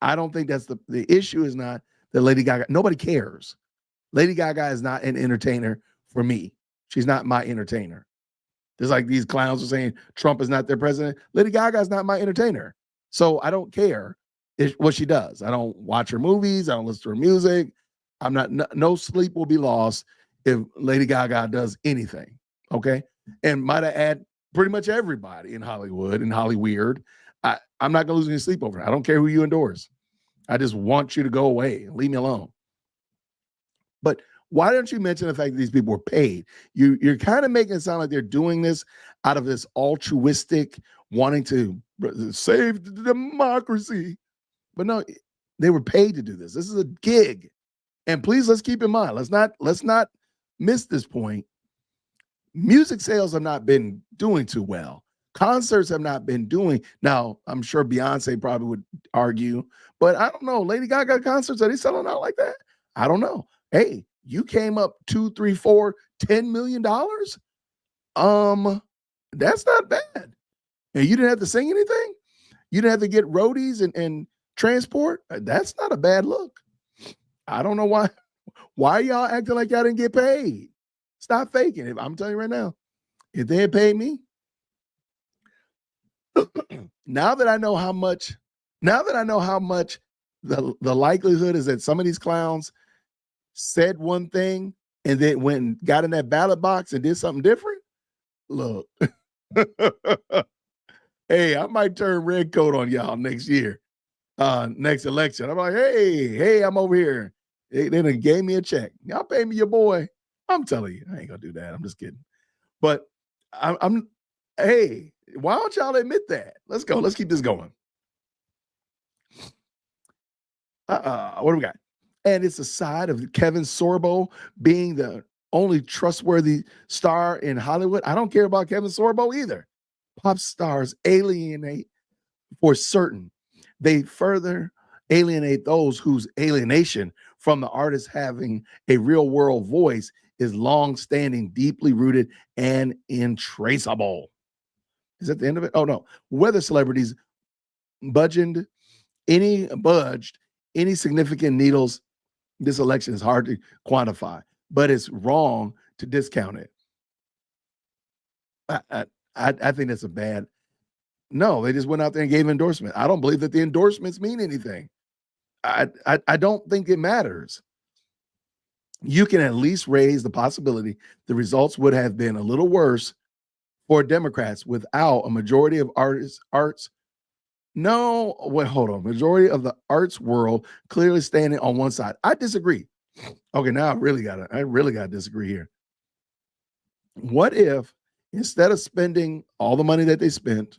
I don't think that's the issue. Is not that Lady Gaga. Nobody cares. Lady Gaga is not an entertainer for me. She's not my entertainer. Just like these clowns are saying Trump is not their president. Lady Gaga is not my entertainer. So I don't care what she does. I don't watch her movies. I don't listen to her music. No sleep will be lost if Lady Gaga does anything. okay? And might I add, pretty much everybody in Hollywood and Hollyweird. I'm not gonna lose any sleep over it. I don't care who you endorse. I just want you to go away and leave me alone. But why don't you mention the fact that these people were paid? You're kind of making it sound like they're doing this out of this altruistic wanting to save the democracy. But no, they were paid to do this. This is a gig. And please, let's keep in mind, let's not miss this point. Music sales have not been doing too well. Concerts have not been doing. Now, I'm sure Beyonce probably would argue, but I don't know. Lady Gaga concerts, are they selling out like that? I don't know. Hey, you came up 2, 3, 4, $10 million. That's not bad. And you didn't have to sing anything. You didn't have to get roadies and transport. That's not a bad look. I don't know why. Why y'all acting like y'all didn't get paid? Stop faking it. I'm telling you right now, if they had paid me, now that I know how much the likelihood is that some of these clowns said one thing and then went and got in that ballot box and did something different. Look, hey, I might turn red coat on y'all next year, next election. I'm like, hey, I'm over here. They done gave me a check. Y'all pay me your boy. I'm telling you, I ain't gonna do that. I'm just kidding. But hey, why don't y'all admit that? Let's go. Let's keep this going. What do we got? And it's a side of Kevin Sorbo being the only trustworthy star in Hollywood. I don't care about Kevin Sorbo either. Pop stars alienate for certain. They further alienate those whose alienation from the artist having a real world voice is long-standing, deeply rooted, and intraceable. Is that the end of it? Oh, no. Whether celebrities budged any significant needles, this election is hard to quantify, but it's wrong to discount it. I think that's a bad. No, they just went out there and gave endorsement. I don't believe that the endorsements mean anything. I don't think it matters. You can at least raise the possibility the results would have been a little worse for Democrats without a majority of arts. No, wait, hold on. Majority of the arts world clearly standing on one side. I disagree. Okay, now I really gotta disagree here. What if instead of spending all the money that they spent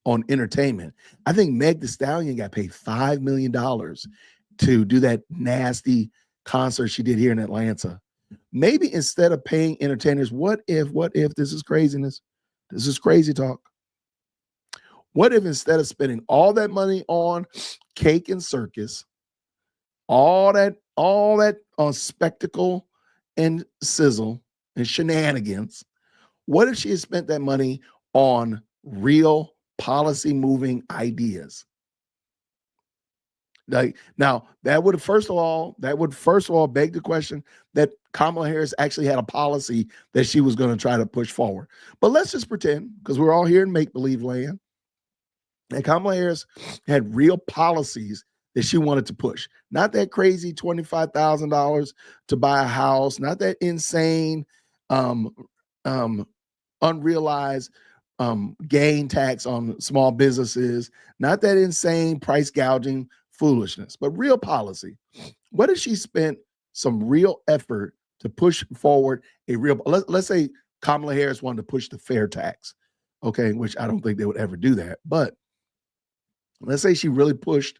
on entertainment, I think Meg Thee Stallion got paid $5 million to do that nasty concert she did here in Atlanta. Maybe instead of paying entertainers, what if this is craziness? This is crazy talk. What if instead of spending all that money on cake and circus, all that on spectacle and sizzle and shenanigans, what if she had spent that money on real policy moving ideas? Like, now that would first of all beg the question that Kamala Harris actually had a policy that she was going to try to push forward. But let's just pretend, because we're all here in make-believe land, that Kamala Harris had real policies that she wanted to push. Not that crazy $25,000 to buy a house, not that insane unrealized gain tax on small businesses, not that insane price gouging foolishness, but real policy. What if she spent some real effort to push forward a real, let's say Kamala Harris wanted to push the fair tax, okay, which I don't think they would ever do that, but let's say she really pushed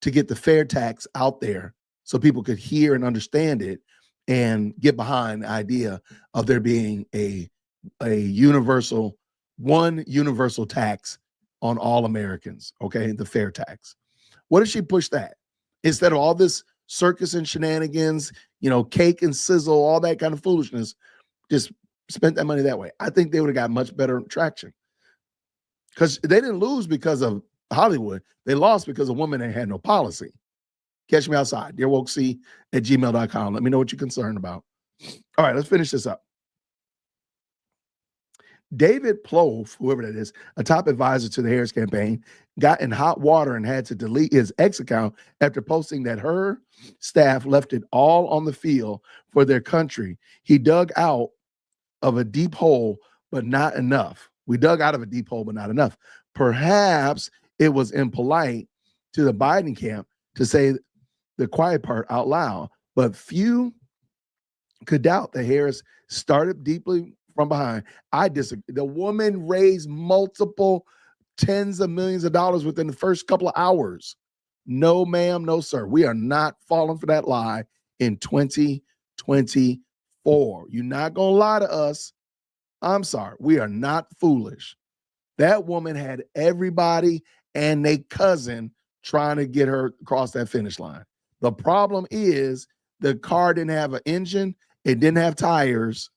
to get the fair tax out there so people could hear and understand it and get behind the idea of there being a universal tax on all Americans, okay, the fair tax. What if she pushed that instead of all this circus and shenanigans, cake and sizzle, all that kind of foolishness? Just spent that money that way. I think they would have got much better traction, because they didn't lose because of Hollywood. They lost because a woman that had no policy. Catch me outside, dearwokec@gmail.com. Let me know what you're concerned about. All right, let's finish this up. David Plouffe, whoever that is, a top advisor to the Harris campaign, got in hot water and had to delete his X account after posting that her staff left it all on the field for their country. He dug out of a deep hole, but not enough. We dug out of a deep hole, but not enough. Perhaps it was impolite to the Biden camp to say the quiet part out loud, but few could doubt that Harris started deeply from behind. I disagree. The woman raised multiple tens of millions of dollars within the first couple of hours. No, ma'am, no, sir. We are not falling for that lie in 2024. You're not going to lie to us. I'm sorry. We are not foolish. That woman had everybody and their cousin trying to get her across that finish line. The problem is the car didn't have an engine, it didn't have tires,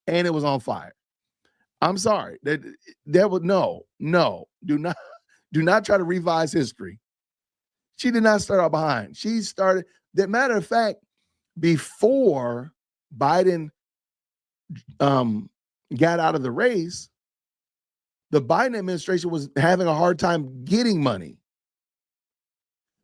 and it was on fire. I'm sorry. That would no, do not try to revise history. She did not start out behind. She started, that matter of fact, before Biden got out of the race, the Biden administration was having a hard time getting money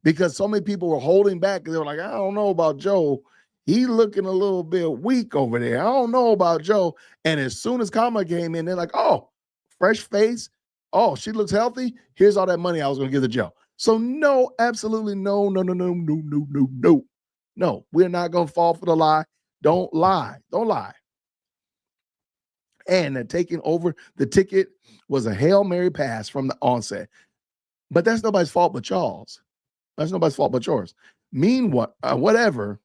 because so many people were holding back. They were like, I don't know about Joe. He's looking a little bit weak over there. I don't know about Joe. And as soon as Kamala came in, they're like, oh, fresh face. Oh, she looks healthy. Here's all that money I was going to give to Joe. So no, absolutely no. No, we're not going to fall for the lie. Don't lie. And taking over the ticket was a Hail Mary pass from the onset. But that's nobody's fault but y'all's. That's nobody's fault but yours. Meanwhile, whatever,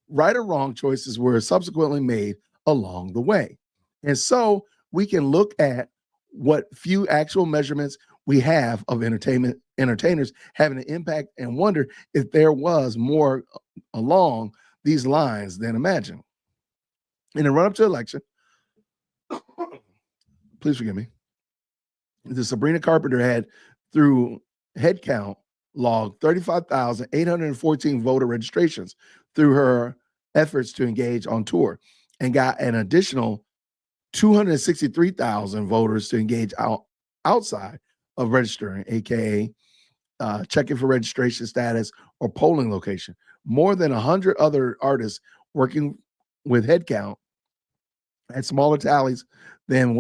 right or wrong choices were subsequently made along the way. And so we can look at what few actual measurements we have of entertainers having an impact and wonder if there was more along these lines than imagined. In the run-up to election, please forgive me, the Sabrina Carpenter had, through head count, logged 35,814 voter registrations through her efforts to engage on tour, and got an additional 263,000 voters to engage outside of registering, aka checking for registration status or polling location. More than 100 other artists working with headcount at smaller tallies than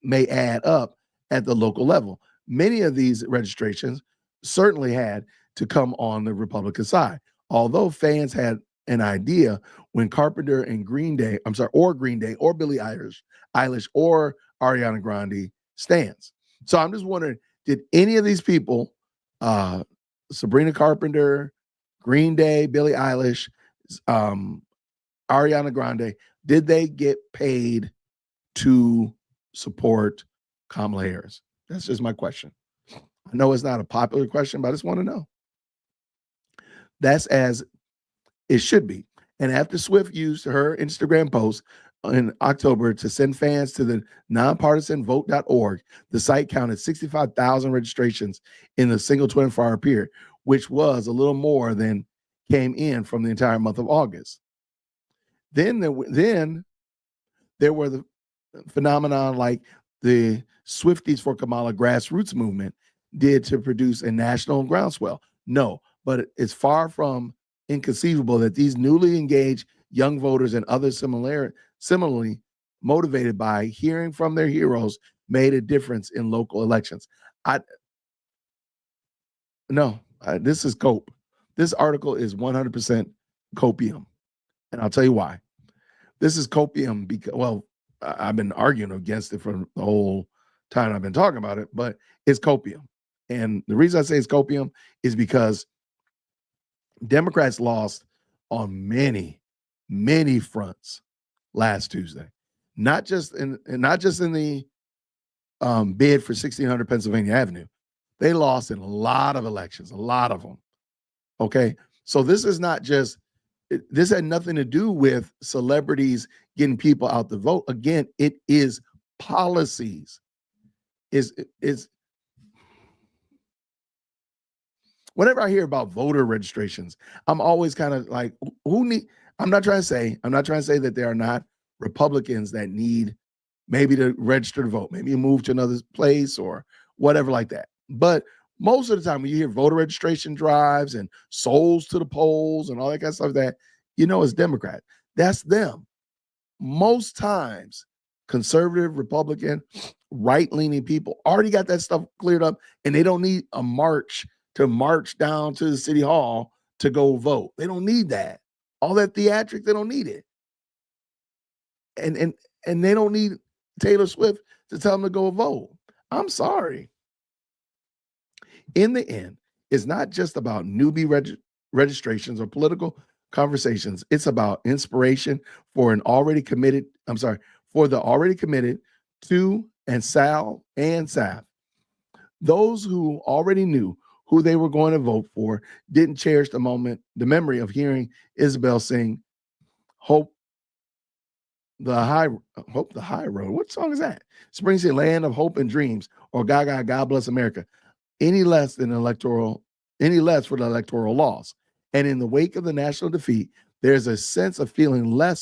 may add up at the local level. Many of these registrations certainly had to come on the Republican side, although fans had an idea when Carpenter and Green Day, or Billie Eilish or Ariana Grande stands. So I'm just wondering, did any of these people, Sabrina Carpenter, Green Day, Billie Eilish, Ariana Grande, did they get paid to support Kamala Harris? That's just my question. I know it's not a popular question, but I just want to know. That's as it should be. And after Swift used her Instagram post in October to send fans to the nonpartisanvote.org, the site counted 65,000 registrations in the single 24-hour period, which was a little more than came in from the entire month of August. Then there were the phenomenon like the Swifties for Kamala grassroots movement did to produce a national groundswell. No, but it's far from inconceivable that these newly engaged young voters and others similarly motivated by hearing from their heroes made a difference in local elections. This is cope. This article is 100% copium. And I'll tell you why. This is copium because, well, I've been arguing against it for the whole time I've been talking about it, but it's copium. And the reason I say it's copium is because Democrats lost on many, many fronts last Tuesday. Not just in the bid for 1600 Pennsylvania Avenue. They lost in a lot of elections, a lot of them. Okay, so this is not just. This had nothing to do with celebrities getting people out to vote. Again, it is policies. Is whenever I hear about voter registrations, I'm always kind of like, I'm not trying to say that there are not Republicans that need maybe to register to vote, maybe move to another place or whatever like that. But most of the time when you hear voter registration drives and souls to the polls and all that kind of stuff, that it's Democrat. That's them. most times, conservative, Republican, right-leaning people already got that stuff cleared up, and they don't need a march to march down to the city hall to go vote. They don't need that. All that theatrics, they don't need it. And they don't need Taylor Swift to tell them to go vote. I'm sorry. In the end, it's not just about newbie registrations or political conversations. It's about inspiration for the already committed to and Sav. Those who already knew who they were going to vote for didn't cherish the memory of hearing Isabel sing Hope the High Road. What song is that? Springsteen, Land of Hope and Dreams, or Gaga, God Bless America. Any less for the electoral loss. And in the wake of the national defeat, there's a sense of feeling alone,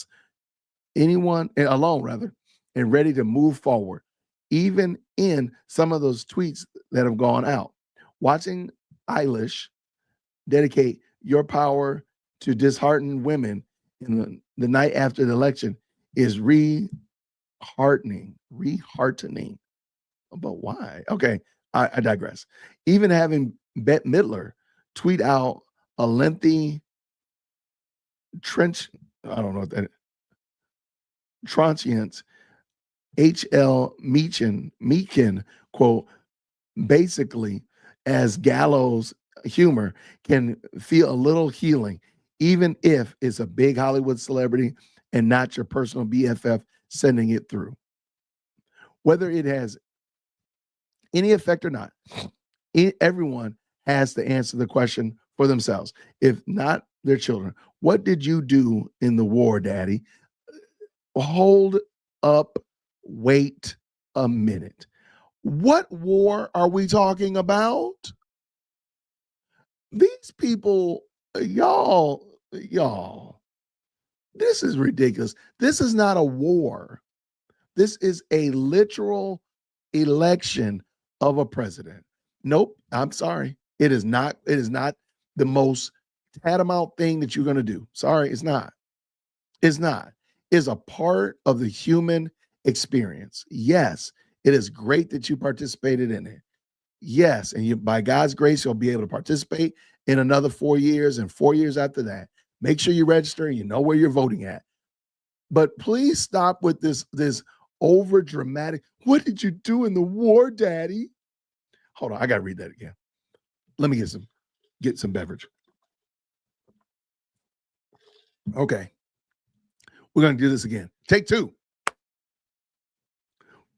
and ready to move forward, even in some of those tweets that have gone out. Watching Eilish dedicate your power to disheartened women in the night after the election is reheartening. But why? Okay, I digress. Even having Bette Midler tweet out a lengthy transient H.L. Meechan quote, basically as gallows humor can feel a little healing, even if it's a big Hollywood celebrity and not your personal BFF sending it through. Whether it has any effect or not, everyone has to answer the question for themselves. If not their children, what did you do in the war, Daddy? Hold up, wait a minute. What war are we talking about? These people, y'all, this is ridiculous. This is not a war. This is a literal election of a president. Nope, I'm sorry. It is not the most tantamount thing that you're going to do. Sorry, it's not. It's not. It's a part of the human experience. Yes, it is great that you participated in it. Yes, and you, by God's grace, you'll be able to participate in another 4 years and 4 years after that. Make sure you register and you know where you're voting at. But please stop with this over dramatic. What did you do in the war, Daddy? Hold on, I gotta read that again. Let me get some beverage. Okay, we're gonna do this again. Take two.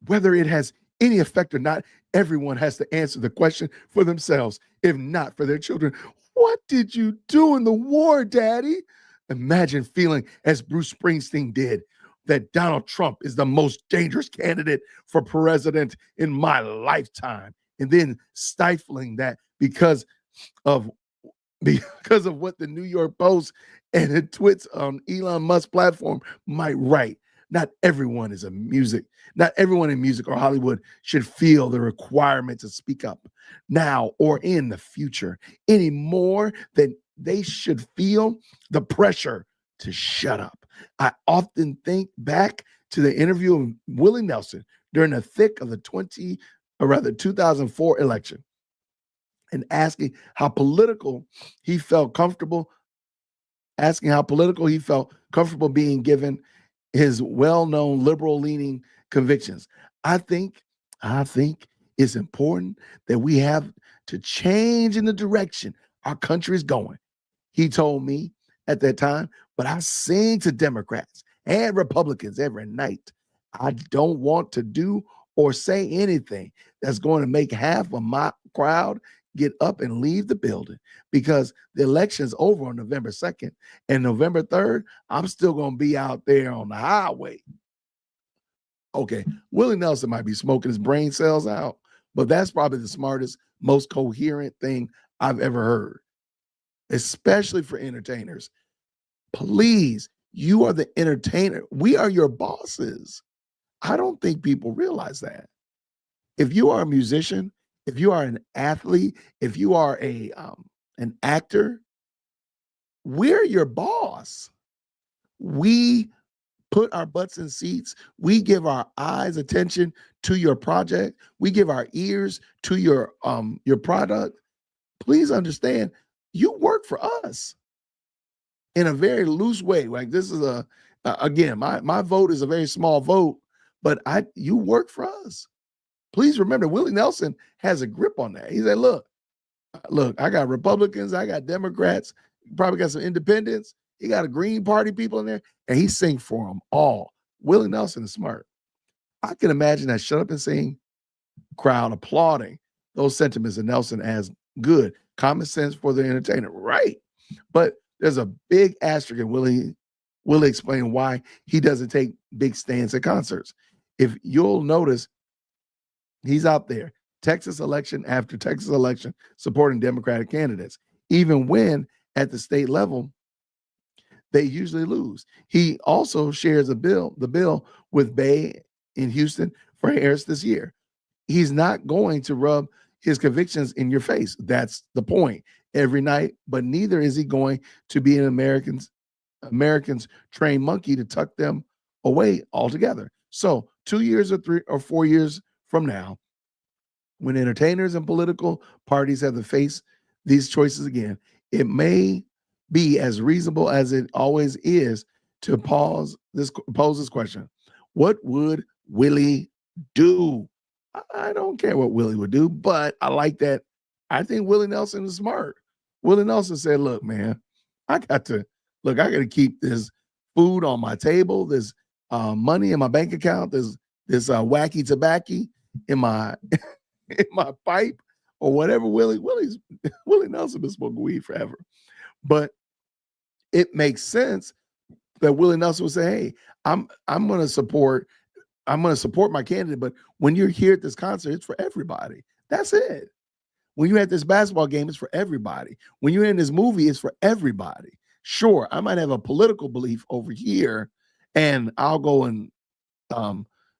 Whether it has any effect or not, everyone has to answer the question for themselves, if not for their children. What did you do in the war, Daddy? Imagine feeling as Bruce Springsteen did, that Donald Trump is the most dangerous candidate for president in my lifetime, and then stifling that because of what the New York Post and the twits on Elon Musk's platform might write. Not everyone in music or Hollywood should feel the requirement to speak up now or in the future any more than they should feel the pressure to shut up. I often think back to the interview of Willie Nelson during the thick of the 2004 election and asking how political he felt comfortable being given his well-known liberal-leaning convictions. I think it's important that we have to change in the direction our country is going. He told me at that time, but I sing to Democrats and Republicans every night. I don't want to do or say anything that's going to make half of my crowd get up and leave the building, because the election's over on November 2nd, and November 3rd, I'm still going to be out there on the highway. Okay, Willie Nelson might be smoking his brain cells out, but that's probably the smartest, most coherent thing I've ever heard, especially for entertainers. Please, you are the entertainer. We are your bosses. I don't think people realize that. If you are a musician, if you are an athlete, if you are an actor, we're your boss. We put our butts in seats. We give our eyes attention to your project. We give our ears to your product. Please understand, you work for us in a very loose way. Like this is again, my vote is a very small vote, but you work for us. Please remember, Willie Nelson has a grip on that. He said, look, I got Republicans, I got Democrats, probably got some independents. He got a Green Party people in there, and he sing for them all. Willie Nelson is smart. I can imagine that shut up and sing crowd applauding those sentiments of Nelson as good. Common sense for the entertainer, right? But there's a big asterisk, and Willie explain why he doesn't take big stands at concerts. If you'll notice, he's out there, Texas election after Texas election, supporting Democratic candidates, even when at the state level, they usually lose. He also shares the bill with Bay in Houston for Harris this year. He's not going to rub his convictions in your face. That's the point every night, but neither is he going to be an Americans trained monkey to tuck them away altogether. So 2 years or 3 or 4 years from now, when entertainers and political parties have to face these choices again, it may be as reasonable as it always is to pose this question. What would Willie do? I don't care what Willie would do, but I like that. I think Willie Nelson is smart. Willie Nelson said, look, man, I got to keep this food on my table, this money in my bank account, this wacky tobacco in my in my pipe or whatever. Willie Nelson been smoking weed forever. But it makes sense that Willie Nelson would say, hey, I'm going to support my candidate, but when you're here at this concert, it's for everybody. That's it. When you're at this basketball game, it's for everybody. When you're in this movie, it's for everybody. Sure, I might have a political belief over here, and I'll go and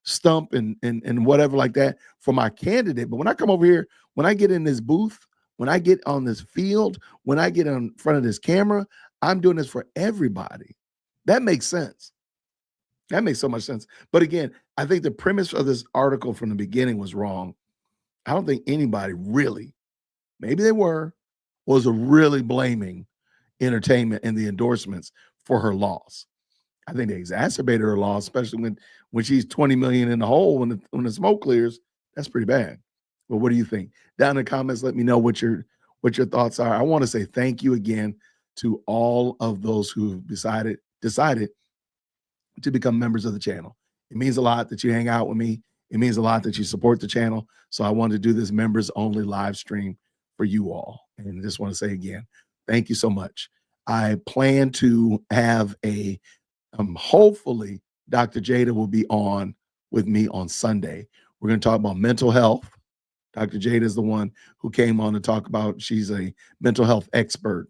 stump and whatever like that for my candidate. But when I come over here, when I get in this booth, when I get on this field, when I get in front of this camera, I'm doing this for everybody. That makes sense. That makes so much sense. But again, I think the premise of this article from the beginning was wrong. I don't think anybody really, maybe they was really blaming entertainment and the endorsements for her loss. I think they exacerbated her loss, especially when she's 20 million in the hole when the smoke clears. That's pretty bad. But what do you think? Down in the comments, let me know what your thoughts are. I want to say thank you again to all of those who decided to become members of the channel. It means a lot that you hang out with me. It means a lot that you support the channel. So I wanted to do this members only live stream for you all. And I just want to say again, thank you so much. I plan to have hopefully Dr. Jada will be on with me on Sunday. We're going to talk about mental health. Dr. Jada is the one who came on to talk about, she's a mental health expert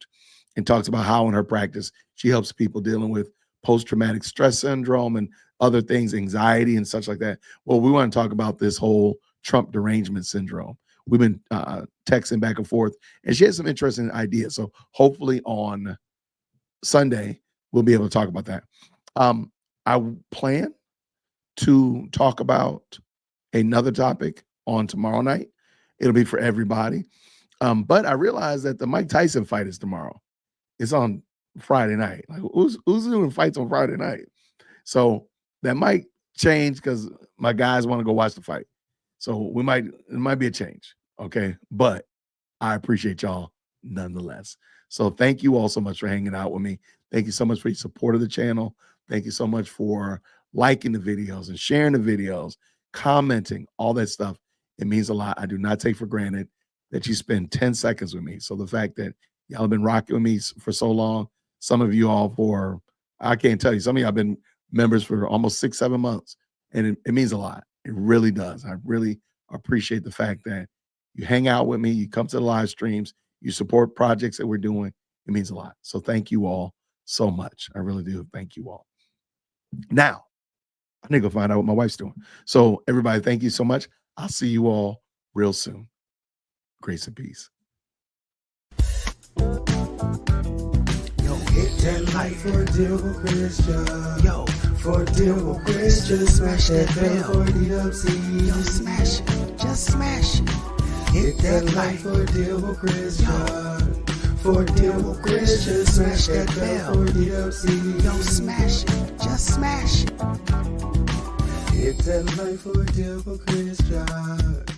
and talks about how in her practice, she helps people dealing with post-traumatic stress syndrome and other things, anxiety and such like that. Well, we want to talk about this whole Trump derangement syndrome. We've been texting back and forth, and she has some interesting ideas. So hopefully on Sunday, we'll be able to talk about that. I plan to talk about another topic on tomorrow night. It'll be for everybody. But I realized that the Mike Tyson fight is tomorrow. It's on Friday night. Like, who's doing fights on Friday night? So that might change because my guys want to go watch the fight. So it might be a change. Okay. But I appreciate y'all nonetheless. So thank you all so much for hanging out with me. Thank you so much for your support of the channel. Thank you so much for liking the videos and sharing the videos, commenting, all that stuff. It means a lot. I do not take for granted that you spend 10 seconds with me. So the fact that y'all have been rocking with me for so long, some of you all for, I can't tell you, some of y'all have been members for almost 6-7 months. And it means a lot. It really does. I really appreciate the fact that you hang out with me, you come to the live streams, you support projects that we're doing. It means a lot. So thank you all so much. I really do. Thank you all. Now, I need to go find out what my wife's doing. So everybody, thank you so much. I'll see you all real soon. Grace and peace. Yo, hit that light for a deal, Christian. Yo, For Deal Chris, just smash that bell. For DWC, yo, smash it, just smash it. Hit that like for Deal Chris, for Deal Chris, just smash that bell. For DWC, yo, smash it, just smash it. Hit that like for Deal Chris,